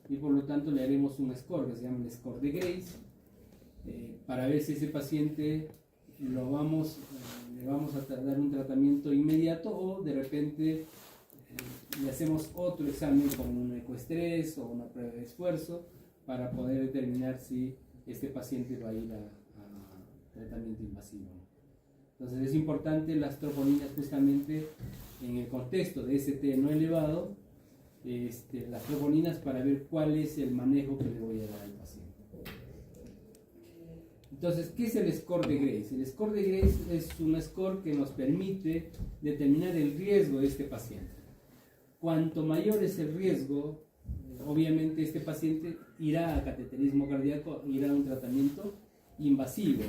y por lo tanto le haremos un score que se llama el score de Grace, para ver si ese paciente le vamos a dar un tratamiento inmediato o de repente le hacemos otro examen con un ecoestrés o una prueba de esfuerzo para poder determinar si este paciente va a ir a tratamiento invasivo. Entonces es importante las troponinas justamente en el contexto de ST no elevado, las troponinas para ver cuál es el manejo que le voy a dar al paciente. Entonces, ¿qué es el score de Grace? El score de Grace es un score que nos permite determinar el riesgo de este paciente. Cuanto mayor es el riesgo, obviamente este paciente irá a cateterismo cardíaco, irá a un tratamiento invasivo.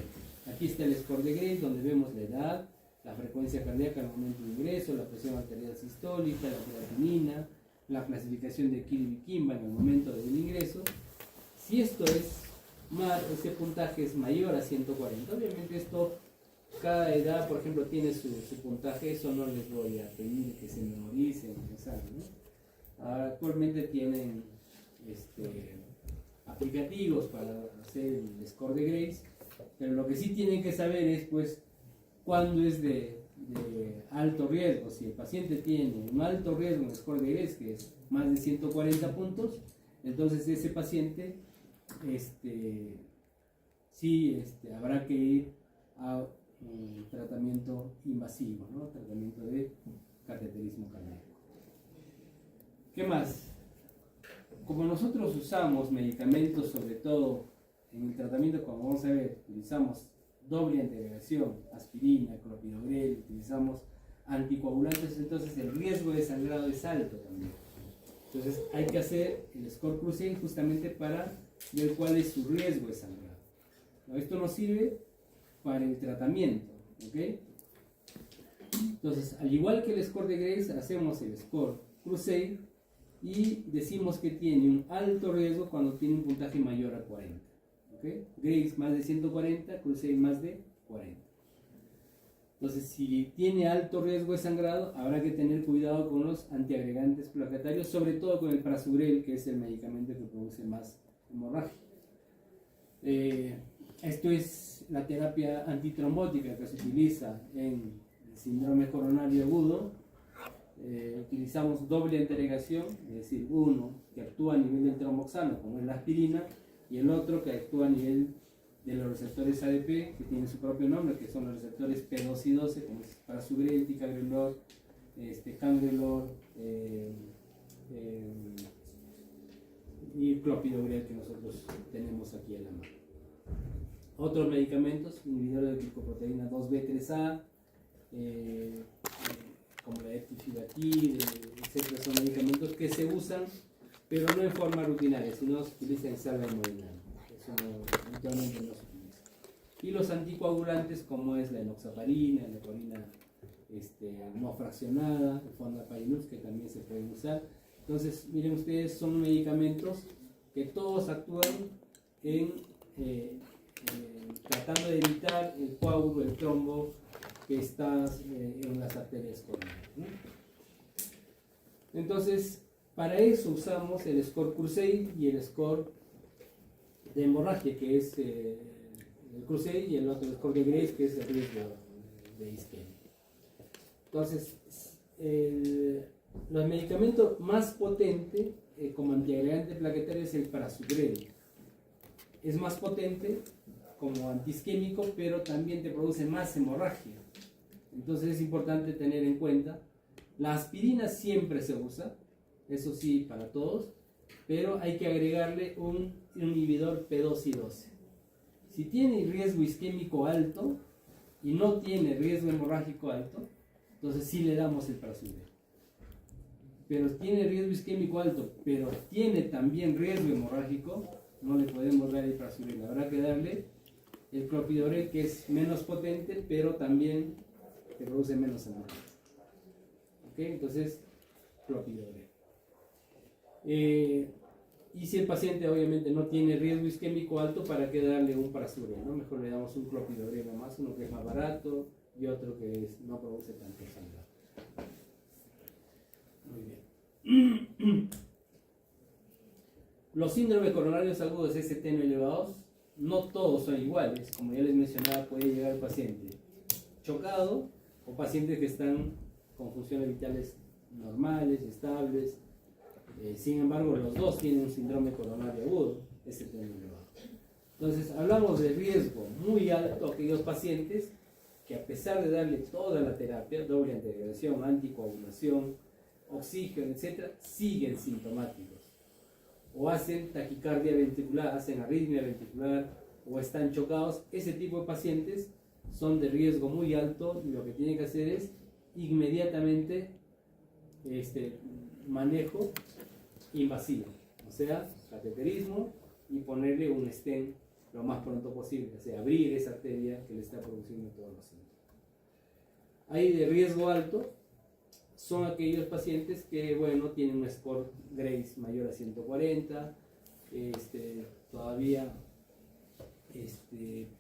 Aquí está el score de Grace, donde vemos la edad, la frecuencia cardíaca al momento de ingreso, la presión arterial sistólica, la creatinina, la clasificación de Kirby-Kimba en el momento del ingreso. Si esto es ese puntaje es mayor a 140, obviamente esto, cada edad, por ejemplo, tiene su puntaje, eso no les voy a pedir que se memoricen, ¿no? Actualmente tienen aplicativos para hacer el score de Grace, pero lo que sí tienen que saber es pues cuándo es de alto riesgo. Si el paciente tiene un alto riesgo en score de Grace, que es más de 140 puntos, entonces ese paciente habrá que ir a un tratamiento invasivo, ¿no? Tratamiento de cateterismo cardíaco. ¿Qué más? Como nosotros usamos medicamentos, sobre todo en el tratamiento, como vamos a ver, utilizamos doble antiagregación, aspirina, clopidogrel, utilizamos anticoagulantes, entonces el riesgo de sangrado es alto también. Entonces hay que hacer el score crucial justamente para ver cuál es su riesgo de sangrado. Esto nos sirve para el tratamiento, ¿ok? Entonces, al igual que el score de Graves, hacemos el score Crusade y decimos que tiene un alto riesgo cuando tiene un puntaje mayor a 40. ¿Okay? Graves más de 140, Crusade más de 40. Entonces, si tiene alto riesgo de sangrado, habrá que tener cuidado con los antiagregantes plaquetarios, sobre todo con el prasugrel, que es el medicamento que produce más hemorragia. Esto es la terapia antitrombótica que se utiliza en el síndrome coronario agudo. Utilizamos doble antiagregación, es decir, uno que actúa a nivel del tromboxano, como es la aspirina, y el otro que actúa a nivel de los receptores ADP, que tienen su propio nombre, que son los receptores P2 y 12, como es prasugrel, ticagrelor, cangrelor y clopidogrel, que nosotros tenemos aquí en la mano. Otros medicamentos, inhibidores de glicoproteína 2B3A, como la eptifibatid, etc., son medicamentos que se usan, pero no en forma rutinaria, sino se utilizan en salva hemodinâmica. Eso habitualmente no se utiliza. Y los anticoagulantes, como es la enoxaparina, la heparina no fraccionada, el fondaparinux, que también se pueden usar. Entonces, miren ustedes, son medicamentos que todos actúan en tratando de evitar el coágulo, el trombo que está en las arterias coronarias, ¿no? Entonces, para eso usamos el score Crusade y el score de hemorragia, que es el Crusade, y el otro el score de Graves, que es el riesgo de isquemia. Entonces, los medicamentos más potentes como antiagregante plaquetario es el prasugrel. Es más potente como antiisquémico, pero también te produce más hemorragia. Entonces es importante tener en cuenta, la aspirina siempre se usa, eso sí, para todos, pero hay que agregarle un inhibidor P2 y 12. Si tiene riesgo isquémico alto y no tiene riesgo hemorrágico alto, entonces sí le damos el prasugrel. Pero tiene riesgo isquémico alto, pero tiene también riesgo hemorrágico, no le podemos dar el prasugrel. Habrá que darle el clopidogrel, que es menos potente, pero también te produce menos hemorragia. ¿Ok? Entonces, clopidogrel. Y si el paciente obviamente no tiene riesgo isquémico alto, ¿para qué darle un prasugrel, ¿no? Mejor le damos un clopidogrel nomás, uno que es más barato y otro que no produce tanto sangrado. Muy bien. Los síndromes coronarios agudos ST no elevados, no todos son iguales. Como ya les mencionaba, puede llegar el paciente chocado o pacientes que están con funciones vitales normales, estables. Sin embargo, los dos tienen un síndrome coronario agudo, ST no elevado. Entonces, hablamos de riesgo muy alto a aquellos pacientes que, a pesar de darle toda la terapia, doble antiagregación, anticoagulación, oxígeno, etc., siguen sintomáticos. O hacen taquicardia ventricular, hacen arritmia ventricular, o están chocados. Ese tipo de pacientes son de riesgo muy alto, y lo que tienen que hacer es inmediatamente manejo invasivo, o sea, cateterismo y ponerle un stent lo más pronto posible, o sea, abrir esa arteria que le está produciendo todos los síntomas. Ahí de riesgo alto son aquellos pacientes que, bueno, tienen un score Graves mayor a 140, todavía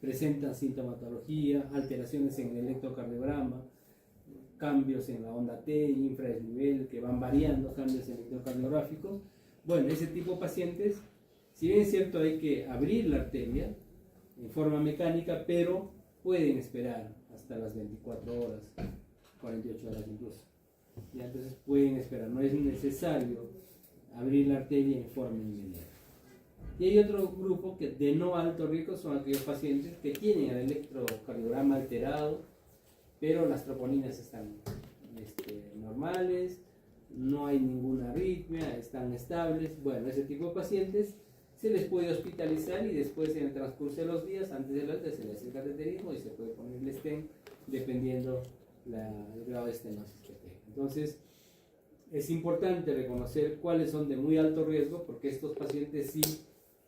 presentan sintomatología, alteraciones en el electrocardiograma, cambios en la onda T, infradesnivel, que van variando, cambios electrocardiográficos. Bueno, ese tipo de pacientes, si bien es cierto, hay que abrir la arteria en forma mecánica, pero pueden esperar hasta las 24 horas, 48 horas incluso. Y entonces pueden esperar, no es necesario abrir la arteria en forma inmediata. Y hay otro grupo que de no alto riesgo son aquellos pacientes que tienen el electrocardiograma alterado, pero las troponinas están normales, no hay ninguna arritmia, están estables. Bueno, ese tipo de pacientes se les puede hospitalizar y después, en el transcurso de los días, antes del alta, se les hace el cateterismo y se puede poner el stent dependiendo el grado de estenosis que tenga. Entonces, es importante reconocer cuáles son de muy alto riesgo, porque estos pacientes sí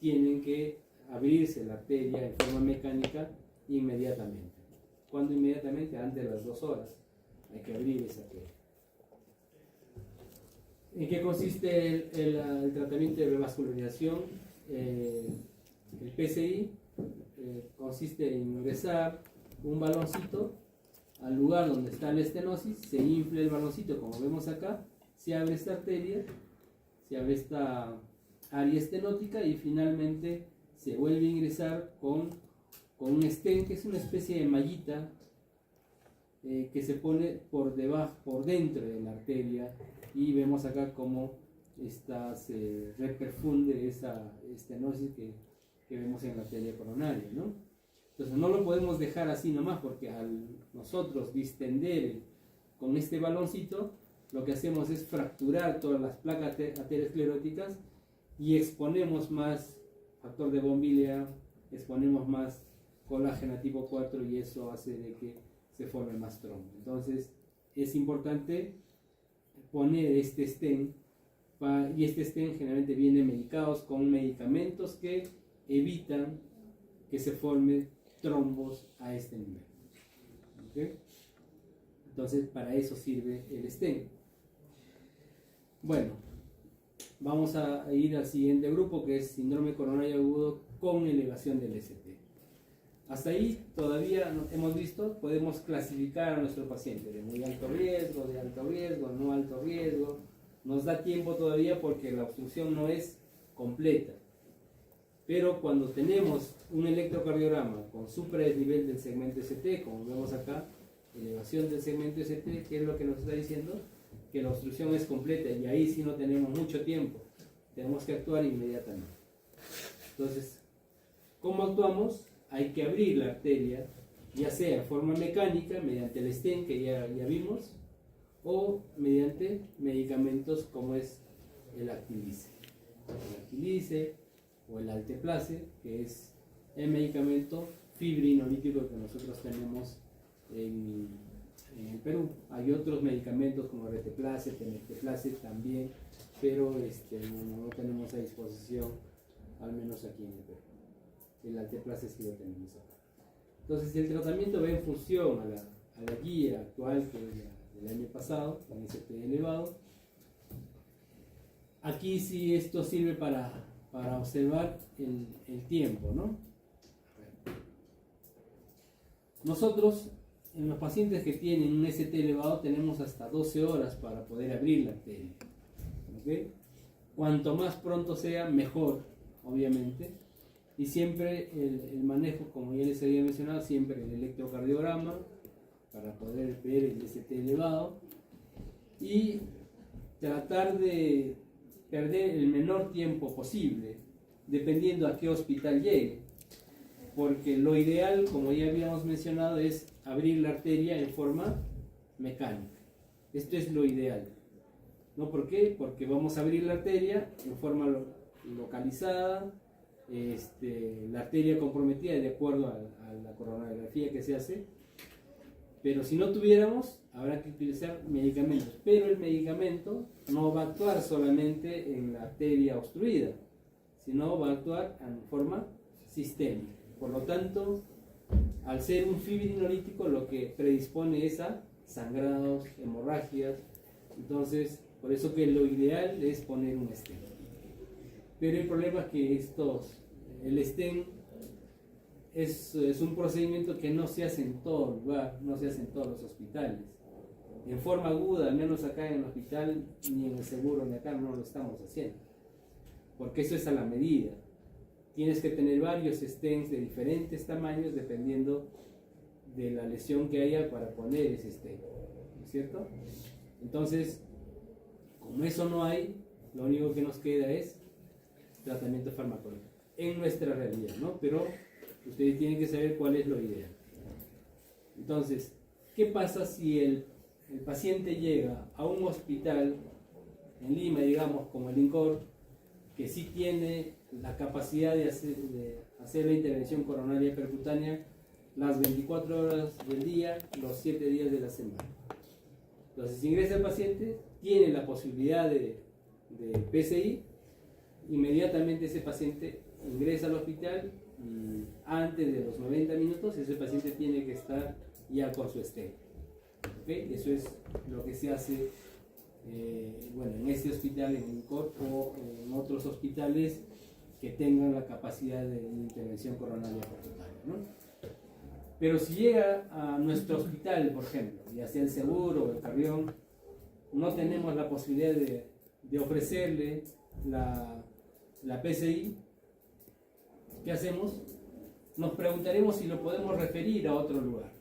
tienen que abrirse la arteria en forma mecánica inmediatamente. ¿Cuándo inmediatamente? Antes de las 2 horas. hay que abrir esa arteria. ¿En qué consiste el tratamiento de revascularización? El PCI consiste en ingresar un baloncito al lugar donde está la estenosis, se infla el baloncito como vemos acá, se abre esta arteria, se abre esta área estenótica y finalmente se vuelve a ingresar con un stent, que es una especie de mallita que se pone por debajo, por dentro de la arteria, y vemos acá cómo se reperfunde esa estenosis que vemos en la arteria coronaria, ¿no? Entonces no lo podemos dejar así nomás, porque al nosotros distender con este baloncito, lo que hacemos es fracturar todas las placas ateroscleróticas y exponemos más factor de von Willebrand, exponemos más colágeno tipo 4 y eso hace de que se forme más trombo. Entonces es importante poner este stent, y este stent generalmente viene medicados con medicamentos que evitan que se formen trombos a este nivel. ¿Okay? Entonces para eso sirve el stent. Bueno, vamos a ir al siguiente grupo, que es síndrome coronario agudo con elevación del ST. Hasta ahí todavía hemos visto, podemos clasificar a nuestro paciente de muy alto riesgo, de alto riesgo, no alto riesgo. Nos da tiempo todavía porque la obstrucción no es completa. Pero cuando tenemos un electrocardiograma con supradesnivel del segmento ST, como vemos acá, elevación del segmento ST, ¿qué es lo que nos está diciendo? Que la obstrucción es completa, y ahí sí no tenemos mucho tiempo, tenemos que actuar inmediatamente. Entonces, ¿cómo actuamos? Hay que abrir la arteria, ya sea en forma mecánica, mediante el stent que ya vimos, o mediante medicamentos como es el Actilice. O el Alteplase, que es el medicamento fibrinolítico que nosotros tenemos en el Perú. Hay otros medicamentos como Reteplase, Tenecteplase también, pero no tenemos a disposición, al menos aquí en el Perú. El Alteplase sí lo tenemos acá. Entonces el tratamiento va en función a la guía actual, que es la del año pasado, con ST elevado. Aquí sí esto sirve para observar el tiempo, ¿no? Nosotros, en los pacientes que tienen un ST elevado, tenemos hasta 12 horas para poder abrir la arteria. ¿Okay? Cuanto más pronto sea, mejor, obviamente. Y siempre el manejo, como ya les había mencionado, siempre el electrocardiograma para poder ver el ST elevado y tratar de perder el menor tiempo posible, dependiendo a qué hospital llegue, porque lo ideal, como ya habíamos mencionado, es abrir la arteria en forma mecánica. Esto es lo ideal. ¿No? ¿Por qué? Porque vamos a abrir la arteria en forma localizada, la arteria comprometida de acuerdo a la coronariografía que se hace. Pero si no tuviéramos, habrá que utilizar medicamentos. Pero el medicamento no va a actuar solamente en la arteria obstruida, sino va a actuar en forma sistémica. Por lo tanto, al ser un fibrinolítico, lo que predispone es a sangrados, hemorragias. Entonces, por eso que lo ideal es poner un stent. Pero el problema es que el stent es un procedimiento que no se hace en todo lugar, no se hace en todos los hospitales. En forma aguda, al menos acá en el hospital, ni en el seguro ni acá no lo estamos haciendo. Porque eso es a la medida. Tienes que tener varios stents de diferentes tamaños dependiendo de la lesión que haya para poner ese stent, ¿no es cierto? Entonces, como eso no hay, lo único que nos queda es tratamiento farmacológico en nuestra realidad, ¿no? Pero ustedes tienen que saber cuál es lo ideal. Entonces, ¿qué pasa si el paciente llega a un hospital en Lima, digamos, como el INCOR, que sí tiene la capacidad de hacer la intervención coronaria percutánea las 24 horas del día, los 7 días de la semana? Entonces, si ingresa el paciente, tiene la posibilidad de PCI, inmediatamente ese paciente ingresa al hospital y antes de los 90 minutos ese paciente tiene que estar ya con su stent. ¿ok? Eso es lo que se hace bueno, en este hospital, en INCOR, o en otros hospitales que tengan la capacidad de intervención coronaria percutánea, ¿no? Pero si llega a nuestro hospital, por ejemplo, ya sea el Seguro o el Carrión, no tenemos la posibilidad de ofrecerle la PCI, ¿qué hacemos? Nos preguntaremos si lo podemos referir a otro lugar.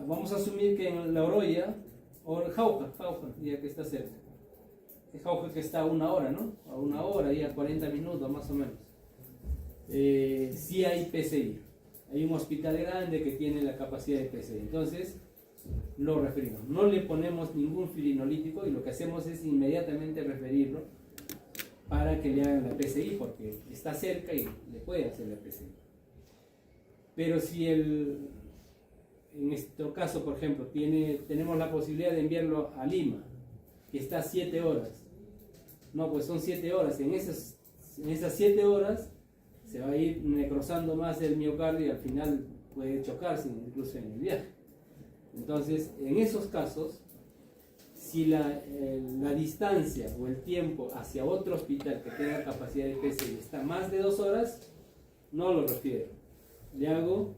Vamos a asumir que en La Oroya, o en Jauja, ya que está cerca. Es Jauja que está a 1 hora, ¿no? A 1 hora y a 40 minutos más o menos. Sí hay PCI. Hay un hospital grande que tiene la capacidad de PCI. Entonces, lo referimos. No le ponemos ningún filinolítico y lo que hacemos es inmediatamente referirlo para que le hagan la PCI, porque está cerca y le puede hacer la PCI. Pero si en nuestro caso, por ejemplo, tenemos la posibilidad de enviarlo a Lima, que está a 7 horas. No, pues son 7 horas. En esas 7 horas se va a ir necrosando más el miocardio y al final puede chocarse incluso en el viaje. Entonces, en esos casos, si la distancia o el tiempo hacia otro hospital que tenga capacidad de PCI está más de 2 horas, no lo refiero. Le hago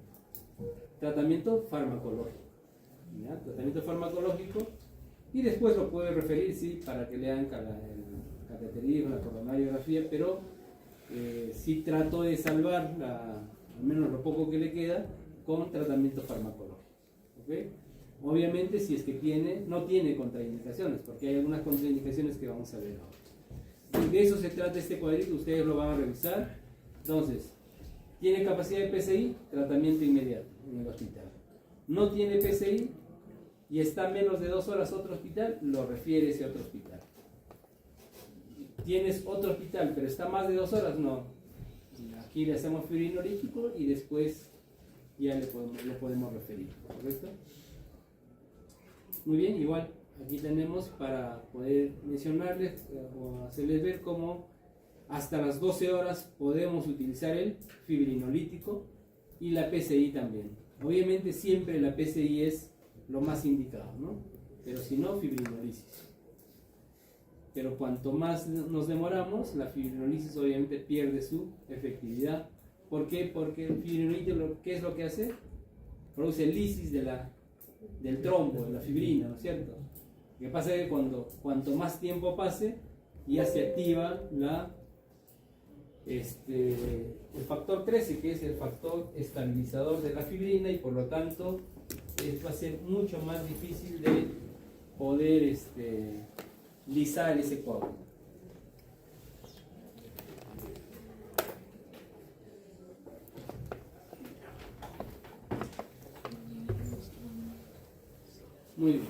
tratamiento farmacológico. ¿Ya? Tratamiento farmacológico y después lo puede referir, sí, para que le hagan el cateterismo, la coronariografía, pero sí trato de salvar al menos lo poco que le queda con tratamiento farmacológico. ¿Okay? Obviamente si es que no tiene contraindicaciones, porque hay algunas contraindicaciones que vamos a ver ahora. De eso se trata este cuadrito, ustedes lo van a revisar. Entonces, ¿tiene capacidad de PCI? Tratamiento inmediato en el hospital. ¿No tiene PCI y está menos de 2 horas otro hospital? Lo refieres a otro hospital. ¿Tienes otro hospital pero está más de 2 horas? No. Aquí le hacemos filinolítico y después ya lo podemos referir. ¿Correcto? Muy bien, igual aquí tenemos para poder mencionarles o hacerles ver cómo hasta las 12 horas podemos utilizar el fibrinolítico y la PCI también. Obviamente siempre la PCI es lo más indicado, ¿no? Pero si no, fibrinolisis. Pero cuanto más nos demoramos, la fibrinolisis obviamente pierde su efectividad. ¿Por qué? Porque el fibrinolítico, ¿qué es lo que hace? Produce lisis del trombo, de la fibrina, ¿no es cierto? Lo que pasa es que cuanto más tiempo pase, ya se activa el factor 13, que es el factor estabilizador de la fibrina, y por lo tanto va a ser mucho más difícil de poder lisar ese coágulo. Muy bien.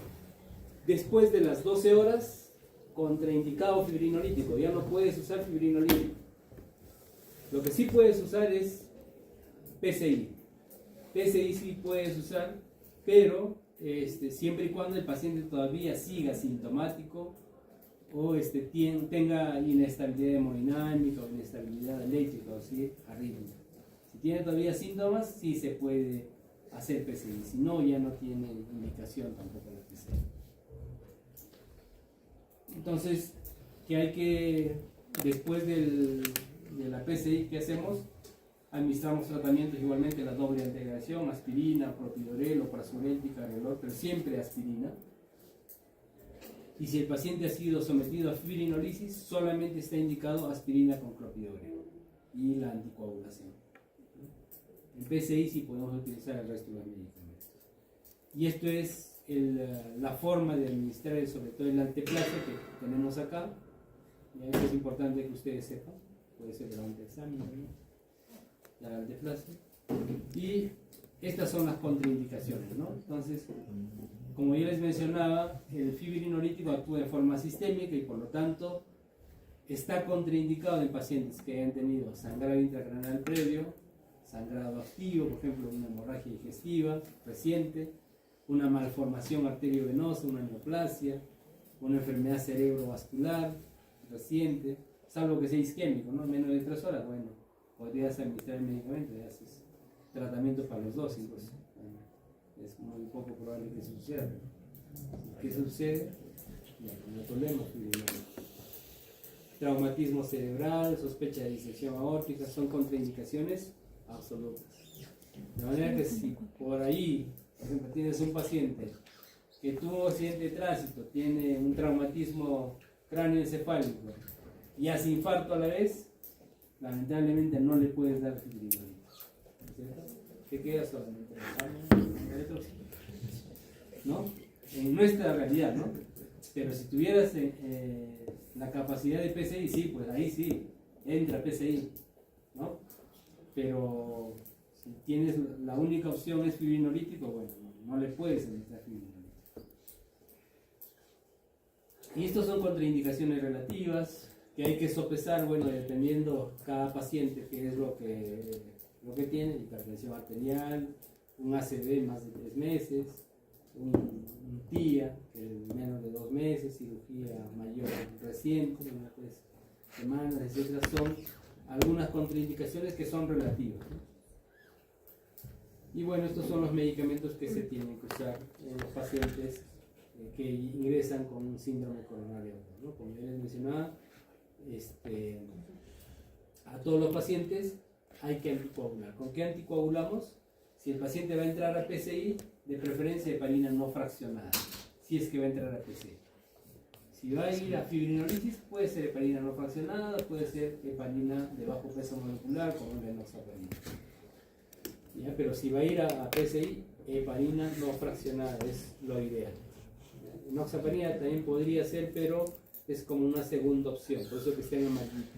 Después de las 12 horas, contraindicado fibrinolítico. Ya no puedes usar fibrinolítico. Lo que sí puedes usar es PCI. PCI sí puedes usar, pero siempre y cuando el paciente todavía siga sintomático o tenga inestabilidad hemodinámica o inestabilidad eléctrica o arritmia. Si tiene todavía síntomas, sí se puede hacer PCI. Si no, ya no tiene indicación tampoco la PCI. Entonces, después de la PCI, ¿qué hacemos? Administramos tratamientos igualmente, la doble integración, aspirina, propidorel, oprasurel, ticagrelor, pero siempre aspirina. Y si el paciente ha sido sometido a fibrinolisis, solamente está indicado aspirina con clopidogrel y la anticoagulación. En PCI sí podemos utilizar el resto de los medicamentos. Y esto es la forma de administrar, sobre todo el alteplase que tenemos acá. Y esto es importante que ustedes sepan. Puede ser durante el examen, ¿no? La alteplase. Y estas son las contraindicaciones, ¿no? Entonces, como ya les mencionaba, el fibrinolítico actúa de forma sistémica y por lo tanto está contraindicado en pacientes que hayan tenido sangrado intracraneal previo, sangrado activo, por ejemplo, una hemorragia digestiva reciente, una malformación arteriovenosa, una neoplasia, una enfermedad cerebrovascular reciente, salvo que sea isquémico, ¿no? Menos de 3 horas, bueno, podrías administrar el medicamento y haces tratamiento para los dos, incluso. es muy poco probable que suceda. ¿Qué sucede? No hay problema. Traumatismo cerebral, sospecha de disección aórtica, son contraindicaciones absolutas. De manera que si por ahí, por ejemplo, tienes un paciente que tuvo accidente de tránsito, tiene un traumatismo cráneoencefálico y hace infarto a la vez, lamentablemente no le puedes dar fibrinogen. ¿Qué queda solamente? ¿No? En nuestra realidad, ¿no? Pero si tuvieras la capacidad de PCI, sí, pues ahí sí, entra PCI, ¿no? Pero si tienes la única opción es fibrinolítico, bueno, no le puedes administrar fibrinolítico. Y estos son contraindicaciones relativas que hay que sopesar, bueno, dependiendo cada paciente, qué es lo que tiene: hipertensión arterial, un ACV más de 3 meses, un TIA, que es menos de 2 meses, cirugía mayor reciente, unas 3 semanas, etcétera. Son algunas contraindicaciones que son relativas, ¿no? Y bueno, estos son los medicamentos que se tienen que usar en los pacientes que ingresan con un síndrome coronario, ¿no? Como ya les mencionaba, a todos los pacientes hay que anticoagular. ¿Con qué anticoagulamos? Si el paciente va a entrar a PCI, de preferencia heparina no fraccionada, si es que va a entrar a PCI. Si va a ir a fibrinolisis, puede ser heparina no fraccionada, puede ser heparina de bajo peso molecular, como la enoxaparina. ¿Ya? Pero si va a ir a PCI, heparina no fraccionada es lo ideal. Enoxaparina también podría ser, pero es como una segunda opción, por eso que está en amarillito.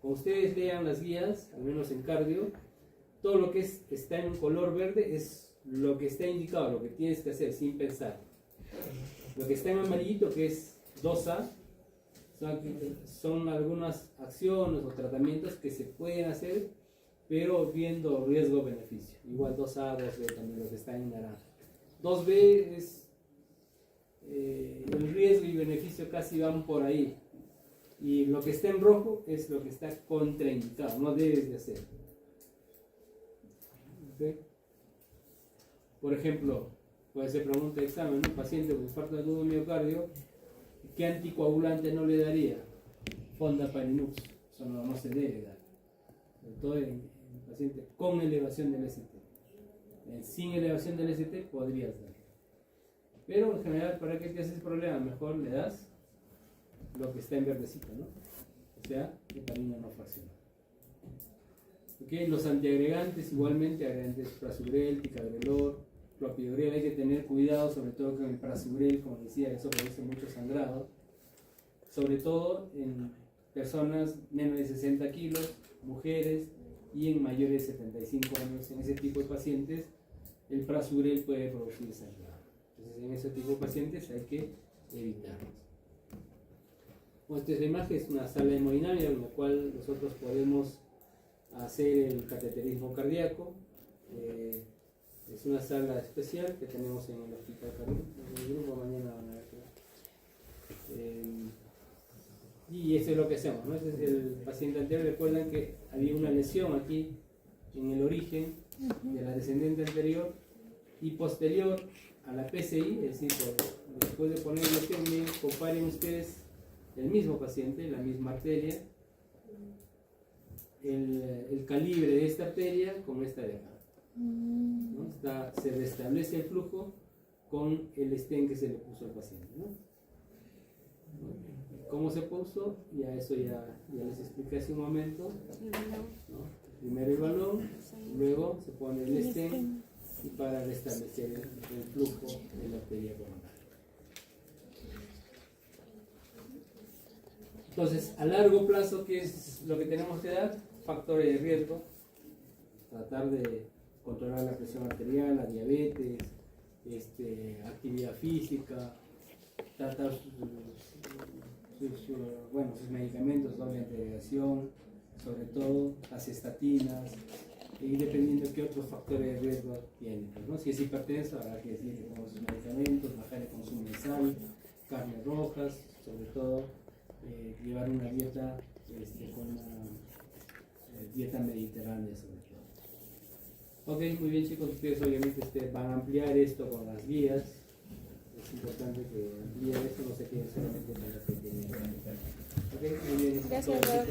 Cuando ustedes lean las guías, al menos en cardio, todo lo que está en color verde es lo que está indicado, lo que tienes que hacer sin pensar. Lo que está en amarillito, que es 2A, son algunas acciones o tratamientos que se pueden hacer, pero viendo riesgo-beneficio. Igual 2A, 2B también, lo que está en naranja. 2B es el riesgo y beneficio casi van por ahí. Y lo que está en rojo es lo que está contraindicado, no debes de hacer. ¿Okay? Por ejemplo, puede ser pregunta de examen, un paciente con infarto agudo de miocardio, ¿qué anticoagulante no le daría? Fondaparinux, eso no se debe dar, sobre todo en pacientes con elevación del ST. Sin elevación del ST podrías dar, pero en general, ¿para qué te haces problema? Mejor le das lo que está en verdecito, ¿no? O sea, heparina no fraccionada. ¿Okay? Los antiagregantes, igualmente, agregantes prasugrel, ticagrelor, clopidogrel, hay que tener cuidado, sobre todo con el prasugrel, como decía, eso produce mucho sangrado, sobre todo en personas menos de 60 kilos, mujeres, y en mayores de 75 años. En ese tipo de pacientes, el prasugrel puede producir sangrado. Entonces, en ese tipo de pacientes hay que evitarlos. Bueno, esta es la imagen, es una sala hemodinámica en la cual nosotros podemos hacer el cateterismo cardíaco. Es una sala especial que tenemos en el hospital cardíaco. En el grupo mañana van a ver. Y eso es lo que hacemos, ¿no? Ese es el paciente anterior. Recuerdan que había una lesión aquí en el origen de la descendente anterior y posterior a la PCI, es decir, después de poner lesión, comparen ustedes el mismo paciente, la misma arteria, el calibre de esta arteria con esta de acá, ¿no? Se restablece el flujo con el stent que se le puso al paciente, ¿no? ¿Cómo se puso? Ya eso ya les expliqué hace un momento, ¿no? Primero el balón, luego se pone el stent y para restablecer el flujo de la arteria coronaria. Entonces, a largo plazo, ¿qué es lo que tenemos que dar? Factores de riesgo, tratar de controlar la presión arterial, la diabetes, actividad física, tratar sus medicamentos, doble integración, sobre todo las estatinas, y dependiendo de qué otros factores de riesgo tienen, ¿no? Si es hipertenso, habrá que decir que toma sus medicamentos, bajar el consumo de sal, carnes rojas, sobre todo llevar una dieta con una dieta mediterránea sobre todo. Ok, muy bien chicos, ustedes obviamente van a ampliar esto con las guías. Es importante que amplíen esto, no se queden solamente con las que tienen. Ok, muy bien. Gracias, Rob.